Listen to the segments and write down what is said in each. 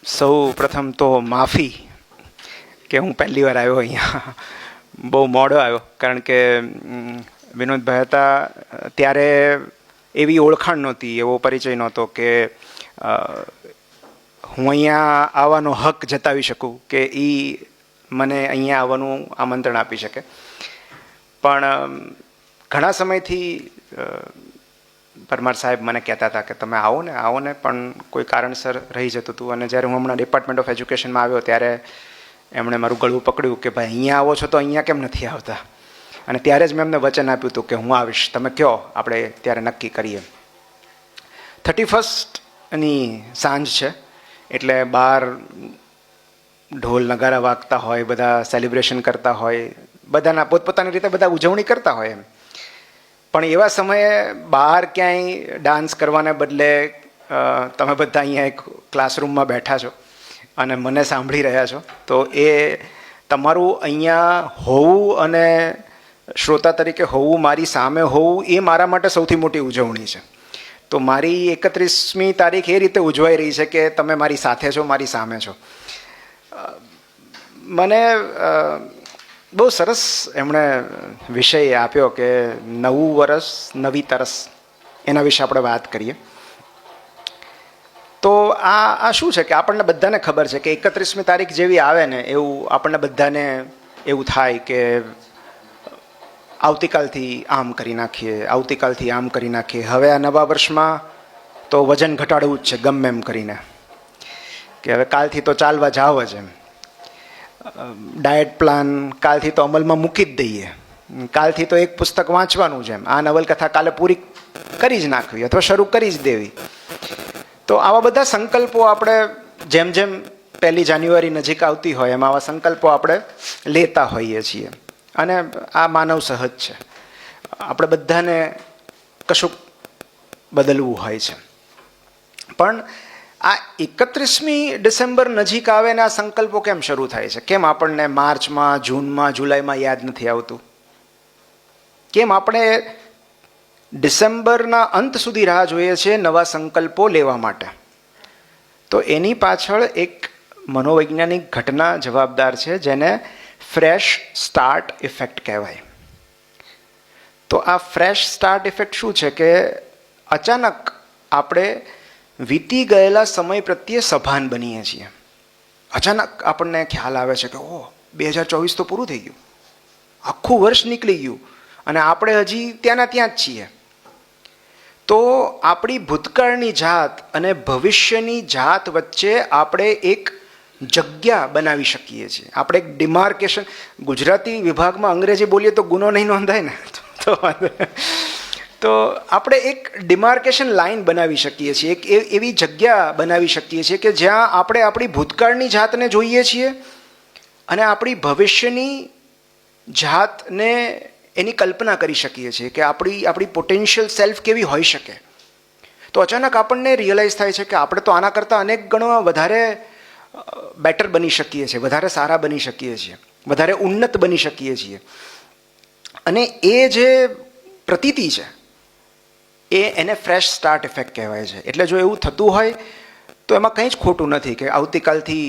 સૌ પ્રથમ તો માફી કે હું પહેલી વાર આવ્યો અહીંયા, બહુ મોડો આવ્યો. કારણ કે વિનોદભાઈ હતા ત્યારે એવી ઓળખાણ નહોતી, એવો પરિચય નહોતો કે હું અહીંયા આવવાનો હક જતાવી શકું કે એ મને અહીંયા આવવાનું આમંત્રણ આપી શકે. પણ ઘણા સમયથી પરમાર સાહેબ મને કહેતા હતા કે તમે આવો ને, પણ કોઈ કારણસર રહી જતું હતું. અને જ્યારે હું હમણાં ડિપાર્ટમેન્ટ ઓફ એજ્યુકેશનમાં આવ્યો ત્યારે એમણે મારું ગળું પકડ્યું કે ભાઈ અહીંયા આવો છો તો અહીંયા કેમ નથી આવતા. અને ત્યારે જ મેં એમને વચન આપ્યું હતું કે હું આવીશ, તમે કહો, આપણે ત્યારે નક્કી કરીએ. 31ની સાંજ છે એટલે બહાર ઢોલ નગારા વાગતા હોય, બધા સેલિબ્રેશન કરતા હોય, બધાના પોતપોતાની રીતે બધા ઉજવણી કરતા હોય એમ. પણ એવા સમયે બહાર ક્યાંય ડાન્સ કરવાને બદલે તમે બધા અહીંયા એક ક્લાસરૂમમાં બેઠા છો અને મને સાંભળી રહ્યા છો, તો એ તમારું અહીંયા હોવું અને શ્રોતા તરીકે હોવું, મારી સામે હોવું, એ મારા માટે સૌથી મોટી ઉજવણી છે. તો મારી 31મી તારીખ એ રીતે ઉજવાઈ રહી છે કે તમે મારી સાથે છો, મારી સામે છો. મને બહુ સરસ એમણે વિષય આપ્યો કે નવું વર્ષ નવી તરસ, એના વિશે આપણે વાત કરીએ. તો આ શું છે કે આપણને બધાને ખબર છે કે 31મી તારીખ જેવી આવે ને એવું આપણને બધાને એવું થાય કે આવતીકાલથી આમ કરી નાખીએ, આવતીકાલથી આમ કરી નાખીએ. હવે આ નવા વર્ષમાં તો વજન ઘટાડવું જ છે ગમે એમ કરીને, કે હવે કાલથી તો ચાલવા જાવ જ એમ. ડાયટ પ્લાન કાલથી તો અમલમાં મૂકી જ દઈએ, કાલથી તો એક પુસ્તક વાંચવાનું છે એમ, આ નવલકથા કાલે પૂરી કરી જ નાખવી અથવા શરૂ કરી જ દેવી. તો આવા બધા સંકલ્પો આપણે જેમ જેમ 1 જાન્યુઆરી નજીક આવતી હોય એમ આવા સંકલ્પો આપણે લેતા હોઈએ છીએ. અને આ માનવ સહજ છે, આપણે બધાને કશુંક બદલવું હોય છે. પણ આ 31મી ડિસેમ્બર નજીક આવે ને આ સંકલ્પો કેમ શરૂ થાય છે? કેમ આપણને માર્ચમાં, જૂનમાં, જુલાઈમાં યાદ નથી આવતું? કેમ આપણે ડિસેમ્બરના અંત સુધી રાહ જોઈએ છીએ નવા સંકલ્પો લેવા માટે? તો એની પાછળ એક મનોવૈજ્ઞાનિક ઘટના જવાબદાર છે જેને ફ્રેશ સ્ટાર્ટ ઇફેક્ટ કહેવાય. તો આ ફ્રેશ સ્ટાર્ટ ઇફેક્ટ શું છે કે અચાનક આપણે વીતી ગયેલા સમય પ્રત્યે સભાન બનીએ છીએ. અચાનક આપણને ખ્યાલ આવે છે કે ઓહ, 2024 તો પૂરું થઈ ગયું, આખું વર્ષ નીકળી ગયું અને આપણે હજી ત્યાંના ત્યાં જ છીએ. તો આપણી ભૂતકાળની જાત અને ભવિષ્યની જાત વચ્ચે આપણે એક જગ્યા બનાવી શકીએ છીએ. આપણે એક ડિમાર્કેશન, ગુજરાતી વિભાગમાં અંગ્રેજી બોલીએ તો ગુનો નહીં નોંધાય ને, તો આપણે એક ડિમાર્કેશન લાઇન બનાવી શકીએ છીએ, એક એવી જગ્યા બનાવી શકીએ છીએ કે જ્યાં આપણે આપણી ભૂતકાળની જાતને જોઈએ છીએ અને આપણી ભવિષ્યની જાતને એની કલ્પના કરી શકીએ છીએ કે આપણી પોટેન્શિયલ સેલ્ફ કેવી હોઈ શકે. તો અચાનક આપણને રિયલાઇઝ થાય છે કે આપણે તો આના કરતાં અનેક ગણો વધારે બેટર બની શકીએ છીએ, વધારે સારા બની શકીએ છીએ, વધારે ઉન્નત બની શકીએ છીએ. અને એ જે પ્રતીતિ છે એને ફ્રેશ સ્ટાર્ટ ઇફેક્ટ કહેવાય છે. એટલે જો એવું થતું હોય તો એમાં કંઈ જ ખોટું નથી કે આવતીકાલથી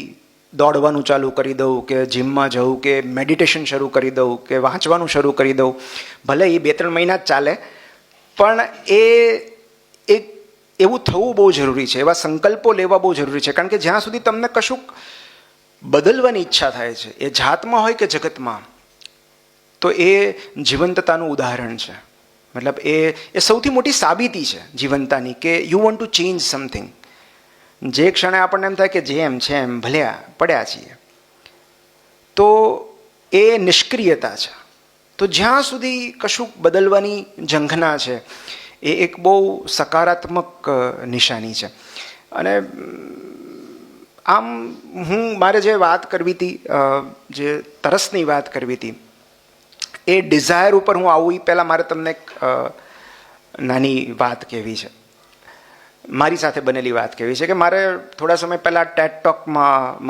દોડવાનું ચાલુ કરી દઉં, કે જીમમાં જવું, કે મેડિટેશન શરૂ કરી દઉં, કે વાંચવાનું શરૂ કરી દઉં. ભલે એ 2-3 મહિના જ ચાલે, પણ એક એવું થવું બહુ જરૂરી છે, એવા સંકલ્પો લેવા બહુ જરૂરી છે. કારણ કે જ્યાં સુધી તમને કશુંક બદલવાની ઈચ્છા થાય છે, એ જાતમાં હોય કે જગતમાં, તો એ જીવંતતાનું ઉદાહરણ છે. મતલબ એ સૌથી મોટી સાબિતી છે જીવંતતાની કે you want to change something. જે ક્ષણે આપણને એમ થાય કે જેમ છે એમ ભલ્યા પડ્યા છીએ, તો એ નિષ્ક્રિયતા છે. તો જ્યાં સુધી કશુંક બદલવાની ઝંખના છે, એ એક બહુ સકારાત્મક નિશાની છે. અને આમ મારે જે વાત કરવી હતી, જે તરસની વાત કરવી હતી, એ ડિઝાયર ઉપર હું આવું એ પહેલાં મારે તમને એક નાની વાત કહેવી છે, મારી સાથે બનેલી વાત કહેવી છે. કે મારે થોડા સમય પહેલાં ટેડ ટોકમાં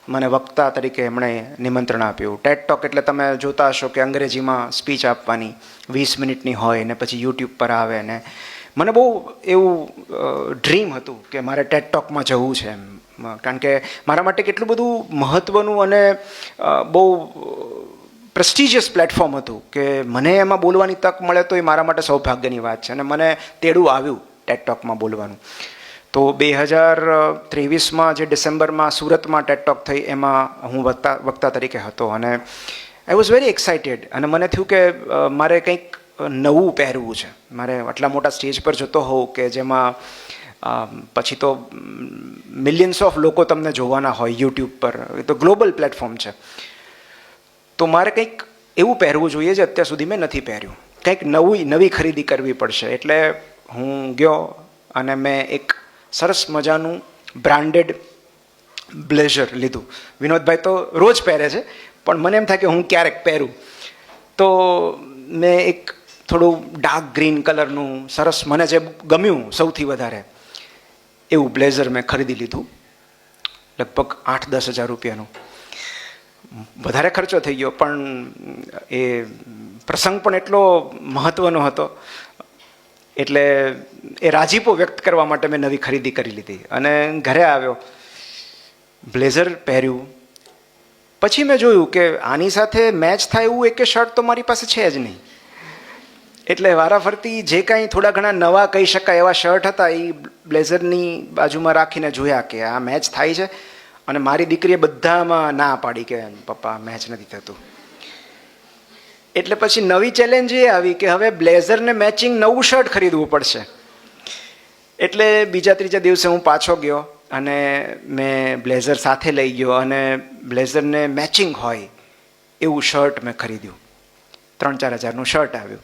મને વક્તા તરીકે એમણે નિમંત્રણ આપ્યું. ટેડ ટોક એટલે તમે જોતા હશો કે અંગ્રેજીમાં સ્પીચ આપવાની 20 મિનિટની હોય ને પછી યુટ્યુબ પર આવે. ને મને બહુ એવું ડ્રીમ હતું કે મારે ટેડ ટોકમાં જવું છે એમ, કારણ કે મારા માટે કેટલું બધું મહત્ત્વનું અને બહુ પ્રેસ્ટિજિયસ પ્લેટફોર્મ હતું કે મને એમાં બોલવાની તક મળે તો એ મારા માટે સૌભાગ્યની વાત છે. અને મને તેડું આવ્યું ટેટ ટોકમાં બોલવાનું. તો 2023માં જે ડિસેમ્બરમાં સુરતમાં ટેટ ટોક થઈ એમાં હું વક્તા તરીકે હતો અને આઈ વોઝ વેરી એક્સાઇટેડ. અને મને થયું કે મારે કંઈક નવું પહેરવું છે. મારે આટલા મોટા સ્ટેજ પર જતો હોઉં કે જેમાં પછી તો મિલિયન્સ ઓફ લોકો તમને જોવાના હોય યુટ્યુબ પર, એ તો ગ્લોબલ પ્લેટફોર્મ છે. તો મારે કંઈક એવું પહેરવું જોઈએ જે અત્યાર સુધી મેં નથી પહેર્યું. કંઈક નવી ખરીદી કરવી પડશે. એટલે હું ગયો અને મેં એક સરસ મજાનું બ્રાન્ડેડ બ્લેઝર લીધું. વિનોદભાઈ તો રોજ પહેરે છે, પણ મને એમ થાય કે હું ક્યારેક પહેરું. તો મેં એક થોડું ડાર્ક ગ્રીન કલરનું સરસ મને જે ગમ્યું સૌથી વધારે એવું બ્લેઝર મેં ખરીદી લીધું. લગભગ 8-10 હજાર રૂપિયાનું. વધારે ખર્ચો થઈ ગયો, પણ એ પ્રસંગ પણ એટલો મહત્ત્વનો હતો એટલે એ રાજીપો વ્યક્ત કરવા માટે મેં નવી ખરીદી કરી લીધી. અને ઘરે આવ્યો, બ્લેઝર પહેર્યું. પછી મેં જોયું કે આની સાથે મેચ થાય એવું એક શર્ટ તો મારી પાસે છે જ નહીં. એટલે વારાફરતી જે કાંઈ થોડા ઘણા નવા કહી શકાય એવા શર્ટ હતા એ બ્લેઝરની બાજુમાં રાખીને જોયા કે આ મેચ થાય છે. અને મારી દીકરીએ બધામાં ના પાડી કે પપ્પા મેચ નથી થતું. એટલે પછી નવી ચેલેન્જ એ આવી કે હવે બ્લેઝરને મેચિંગ નવું શર્ટ ખરીદવું પડશે. એટલે બીજા ત્રીજા દિવસે હું પાછો ગયો અને મેં બ્લેઝર સાથે લઈ ગયો અને બ્લેઝરને મેચિંગ હોય એવું શર્ટ મેં ખરીદ્યું. 3-4 હજારનું શર્ટ આવ્યું.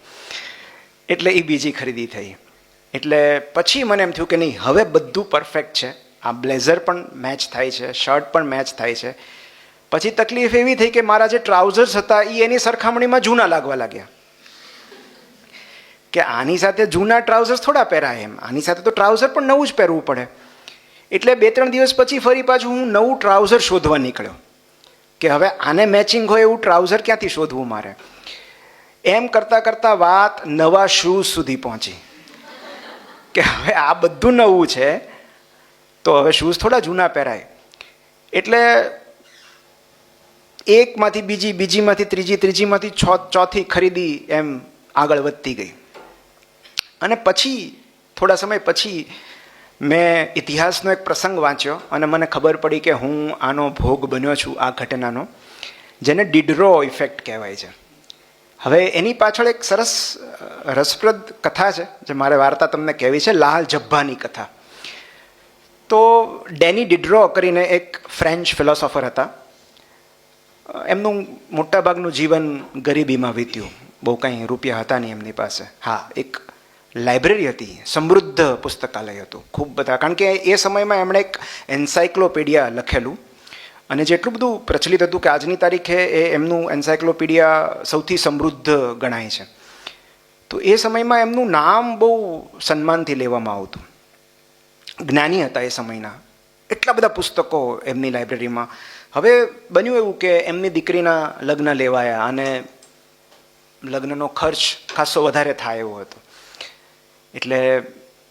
એટલે એ બીજી ખરીદી થઈ. એટલે પછી મને એમ થયું કે નહીં, હવે બધું પરફેક્ટ છે. આ બ્લેઝર પણ મેચ થાય છે, શર્ટ પણ મેચ થાય છે. પછી તકલીફ એવી થઈ કે મારા જે ટ્રાઉઝર્સ હતા એ એની સરખામણીમાં જૂના લાગવા લાગ્યા. કે આની સાથે જૂના ટ્રાઉઝર્સ થોડા પહેરાય એમ, આની સાથે તો ટ્રાઉઝર પણ નવું જ પહેરવું પડે. એટલે 2-3 દિવસ પછી ફરી પાછું હું નવું ટ્રાઉઝર શોધવા નીકળ્યો કે હવે આને મેચિંગ હોય એવું ટ્રાઉઝર ક્યાંથી શોધવું મારે. એમ કરતાં કરતાં વાત નવા શૂઝ સુધી પહોંચી કે હવે આ બધું નવું છે તો હવે શૂઝ થોડા જૂના પહેરાય. એટલે એકમાંથી બીજી, બીજીમાંથી ત્રીજી, ત્રીજીમાંથી ચોથી ખરીદી એમ આગળ વધતી ગઈ. અને પછી થોડા સમય પછી મેં ઇતિહાસનો એક પ્રસંગ વાંચ્યો અને મને ખબર પડી કે હું આનો ભોગ બન્યો છું, આ ઘટનાનો, જેને ડિડરો ઇફેક્ટ કહેવાય છે. હવે એની પાછળ એક સરસ રસપ્રદ કથા છે જે મારે વાર્તા તમને કહેવી છે, લાલ જબ્બાની કથા. તો ડેની ડિડરો કરીને એક ફ્રેન્ચ ફિલોસોફર હતા. એમનું મોટાભાગનું જીવન ગરીબીમાં વીત્યું. બહુ કંઈ રૂપિયા હતા નહીં એમની પાસે. હા, એક લાઇબ્રેરી હતી, સમૃદ્ધ પુસ્તકાલય હતું, ખૂબ બધા. કારણ કે એ સમયમાં એમણે એક એન્સાઇક્લોપીડિયા લખેલું અને જેટલું બધું પ્રચલિત હતું કે આજની તારીખે એ એમનું એન્સાઇક્લોપીડિયા સૌથી સમૃદ્ધ ગણાય છે. તો એ સમયમાં એમનું નામ બહુ સન્માનથી લેવામાં આવતું. જ્ઞાની હતા એ સમયના. એટલા બધા પુસ્તકો એમની લાઇબ્રેરીમાં. હવે બન્યું એવું કે એમની દીકરીના લગ્ન લેવાયા અને લગ્નનો ખર્ચ ખાસો વધારે થાય એવો હતો. એટલે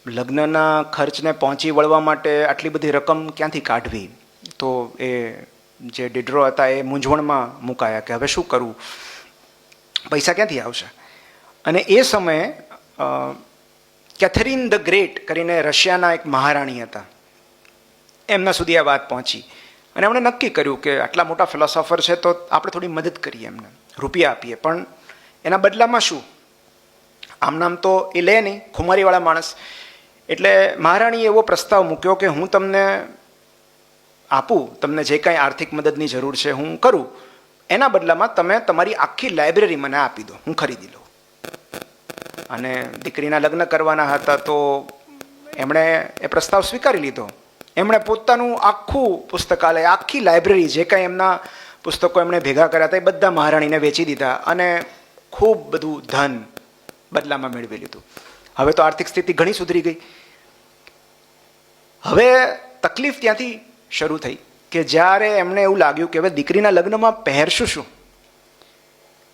લગ્નના ખર્ચને પહોંચી વળવા માટે આટલી બધી રકમ ક્યાંથી કાઢવી? તો એ જે ડિડરો હતા એ મૂંઝવણમાં મુકાયા કે હવે શું કરવું, પૈસા ક્યાંથી આવશે. અને એ સમયે કેથરીન ધ ગ્રેટ કરીને રશિયાના એક મહારાણી હતા, એમના સુધી આ વાત પહોંચી અને એમણે નક્કી કર્યું કે આટલા મોટા ફિલોસોફર છે તો આપણે થોડી મદદ કરીએ, એમને રૂપિયા આપીએ. પણ એના બદલામાં શું? આમ નામ તો એ લે નહીં, ખુમારીવાળા માણસ. એટલે મહારાણીએ એવો પ્રસ્તાવ મૂક્યો કે હું તમને આપું, તમને જે કાંઈ આર્થિક મદદની જરૂર છે હું કરું, એના બદલામાં તમે તમારી આખી લાઇબ્રેરી મને આપી દો, હું ખરીદી લઉં. અને દીકરીના લગ્ન કરવાના હતા તો એમણે એ પ્રસ્તાવ સ્વીકારી લીધો. એમણે પોતાનું આખું પુસ્તકાલય, આખી લાઇબ્રેરી, જે કાંઈ એમના પુસ્તકો એમણે ભેગા કર્યા હતા એ બધા મહારાણીને વેચી દીધા અને ખૂબ બધું ધન બદલામાં મેળવી લીધું. હવે તો આર્થિક સ્થિતિ ઘણી સુધરી ગઈ. હવે તકલીફ ત્યાંથી શરૂ થઈ કે જ્યારે એમને એવું લાગ્યું કે હવે દીકરીના લગ્નમાં પહેરશું શું?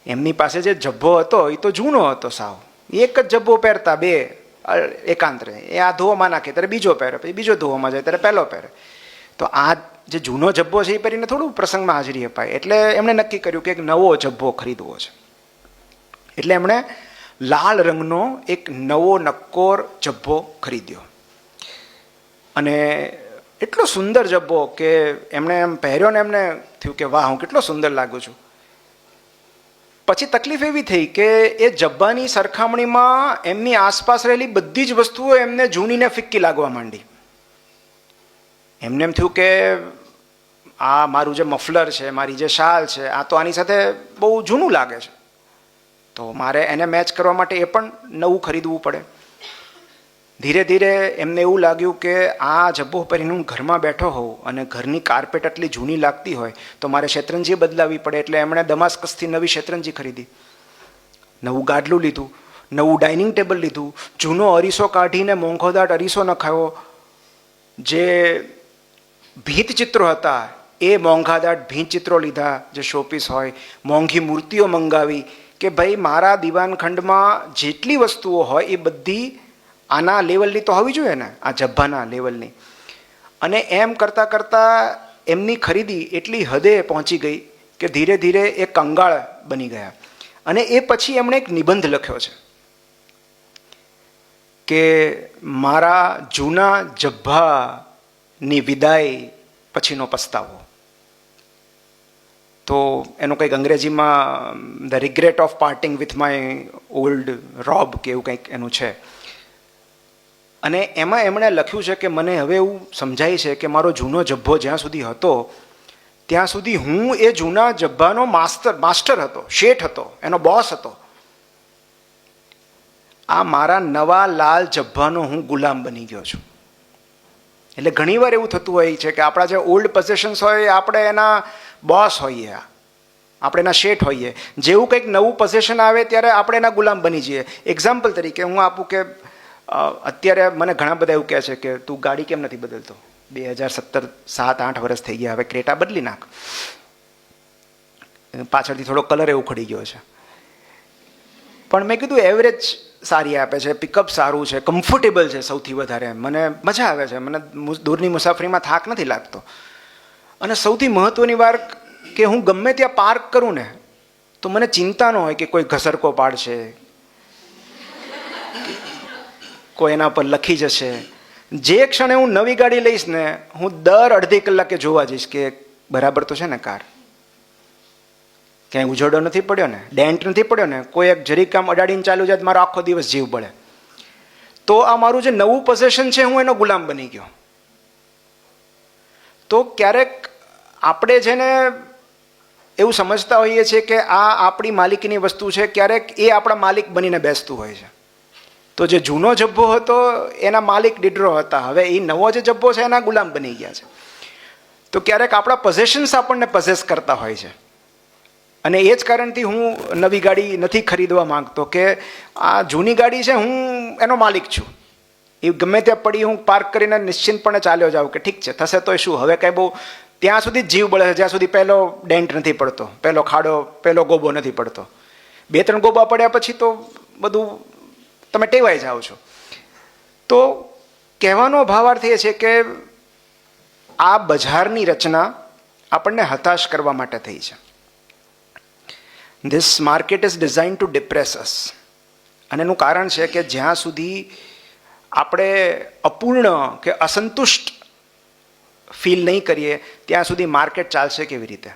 એમની પાસે જે જબ્બો હતો એ તો જૂનો હતો સાવ. એક જ જબ્બો પહેરતા, બે એકાંતરે. એ આ ધોવામાં નાખે ત્યારે બીજો પહેરે, પછી બીજો ધોવામાં જાય ત્યારે પહેલો પહેરે. તો આ જે જૂનો જબ્બો છે એ પહેરીને થોડું પ્રસંગમાં હાજરી અપાય. એટલે એમણે નક્કી કર્યું કે એક નવો જબ્બો ખરીદવો છે. એટલે એમણે લાલ રંગનો એક નવો નક્કોર જબ્બો ખરીદ્યો. અને એટલો સુંદર જબ્બો કે એમણે એમ પહેર્યો ને એમને થયું કે વાહ, હું કેટલો સુંદર લાગુ છું. પછી તકલીફ એવી થઈ કે એ જબ્બાની સરખામણીમાં એમની આસપાસ રહેલી બધી જ વસ્તુઓ એમને જૂનીને ફિક્કી લાગવા માંડી. એમને એમ થયું કે આ મારું જે મફલર છે, મારી જે શાલ છે, આ તો આની સાથે બહુ જૂનું લાગે છે, તો મારે એને મેચ કરવા માટે એ પણ નવું ખરીદવું પડે. ધીરે ધીરે એમને એવું લાગ્યું કે આ જબ્બો પહેરીને હું ઘરમાં બેઠો હોઉં અને ઘરની કાર્પેટ આટલી જૂની લાગતી હોય તો મારે શેતરંજી બદલાવી પડે. એટલે એમણે દમાસ્કસથી નવી શેતરંજી ખરીદી, નવું ગાડલું લીધું, નવું ડાઇનિંગ ટેબલ લીધું, જૂનો અરીસો કાઢીને મોંઘોદાટ અરીસો નખાયો. જે ભીંત ચિત્રો હતા એ મોંઘાદાટ ભીંત ચિત્રો લીધા, જે શોપીસ હોય. મોંઘી મૂર્તિઓ મંગાવી કે ભાઈ મારા દીવાનખંડમાં જેટલી વસ્તુઓ હોય એ બધી આના લેવલની તો હોવી જોઈએ ને, આ જબ્બાના લેવલની. અને એમ કરતાં કરતાં એમની ખરીદી એટલી હદે પહોંચી ગઈ કે ધીરે ધીરે એ કંગાળ બની ગયા. અને એ પછી એમણે એક નિબંધ લખ્યો છે કે મારા જૂના જબ્બાની વિદાય પછીનો પસ્તાવો. તો એનું કંઈક અંગ્રેજીમાં the regret of parting with my old robe કે એવું કંઈક એનું છે. અને એમાં એમણે લખ્યું છે કે મને હવે એવું સમજાય છે કે મારો જૂનો જબ્બો જ્યાં સુધી હતો ત્યાં સુધી હું એ જૂના જબ્બાનો માસ્ટર હતો, શેઠ હતો, એનો બોસ હતો. આ મારા નવા લાલ જબ્બાનો હું ગુલામ બની ગયો છું. એટલે ઘણીવાર એવું થતું હોય છે કે આપણા જે ઓલ્ડ પોઝેશન્સ હોય આપણે એના બોસ હોઈએ, આપણે એના શેઠ હોઈએ. જેવું કંઈક નવું પોઝેશન આવે ત્યારે આપણે એના ગુલામ બની જઈએ. એક્ઝામ્પલ તરીકે હું આપું કે અત્યારે મને ઘણા બધા એવું કહે છે કે તું ગાડી કેમ નથી બદલતો, 2017 7-8 વર્ષ થઈ ગયા, હવે ક્રેટા બદલી નાખ, પાછળથી થોડો કલર એવું ખડી ગયો છે. પણ મેં કીધું એવરેજ સારી આપે છે, પિકઅપ સારું છે, કમ્ફર્ટેબલ છે, સૌથી વધારે મને મજા આવે છે, મને દૂરની મુસાફરીમાં થાક નથી લાગતો. અને સૌથી મહત્ત્વની વાત કે હું ગમે ત્યાં પાર્ક કરું ને તો મને ચિંતા ન હોય કે કોઈ ઘસરકો પાડશે, કોઈ એના પર લખી જશે. જે ક્ષણે હું નવી ગાડી લઈશ ને હું દર અડધી કલાકે જોવા જઈશ કે બરાબર તો છે ને કાર, ક્યાંય ઉજોડો નથી પડ્યો ને, ડેન્ટ નથી પડ્યો ને, કોઈ એક જરીક આમ અડાડીને ચાલુ જાય મારો આખો દિવસ જીવ બળે. તો આ મારું જે નવું પોઝેશન છે હું એનો ગુલામ બની ગયો. તો ક્યારેક આપણે જેને એવું સમજતા હોઈએ છીએ કે આ આપણી માલિકીની વસ્તુ છે, ક્યારેક એ આપણા માલિક બનીને બેસતું હોય છે. તો જે જૂનો જબ્બો હતો એના માલિક ડીડરો હતા, હવે એ નવો જે જબ્બો છે એના ગુલામ બની ગયા છે. તો ક્યારેક આપણા પોઝેશન્સ આપણને પોઝેસ કરતા હોય છે. અને એ જ કારણથી હું નવી ગાડી નથી ખરીદવા માંગતો કે આ જૂની ગાડી છે, હું એનો માલિક છું. એ ગમે ત્યાં પડી હું પાર્ક કરીને નિશ્ચિંતપણે ચાલ્યો જાઉં કે ઠીક છે, થશે તો શું, હવે કાંઈ બહુ ત્યાં સુધી જીવ બળે છે જ્યાં સુધી પહેલો ડેન્ટ નથી પડતો, પહેલો ખાડો, પહેલો ગોબો નથી પડતો. 2-3 ગોબા પડ્યા પછી તો બધું તમે ટેવાઈ જાઓ છો. તો કહેવાનો ભાવાર્થ એ છે કે આ બજારની રચના આપણને હતાશ કરવા માટે થઈ છે. This market is design to depress us. અને એનું કારણ છે કે જ્યાં સુધી આપણે અપૂર્ણ કે અસંતુષ્ટ ફીલ નહીં કરીએ ત્યાં સુધી માર્કેટ ચાલશે કેવી રીતે.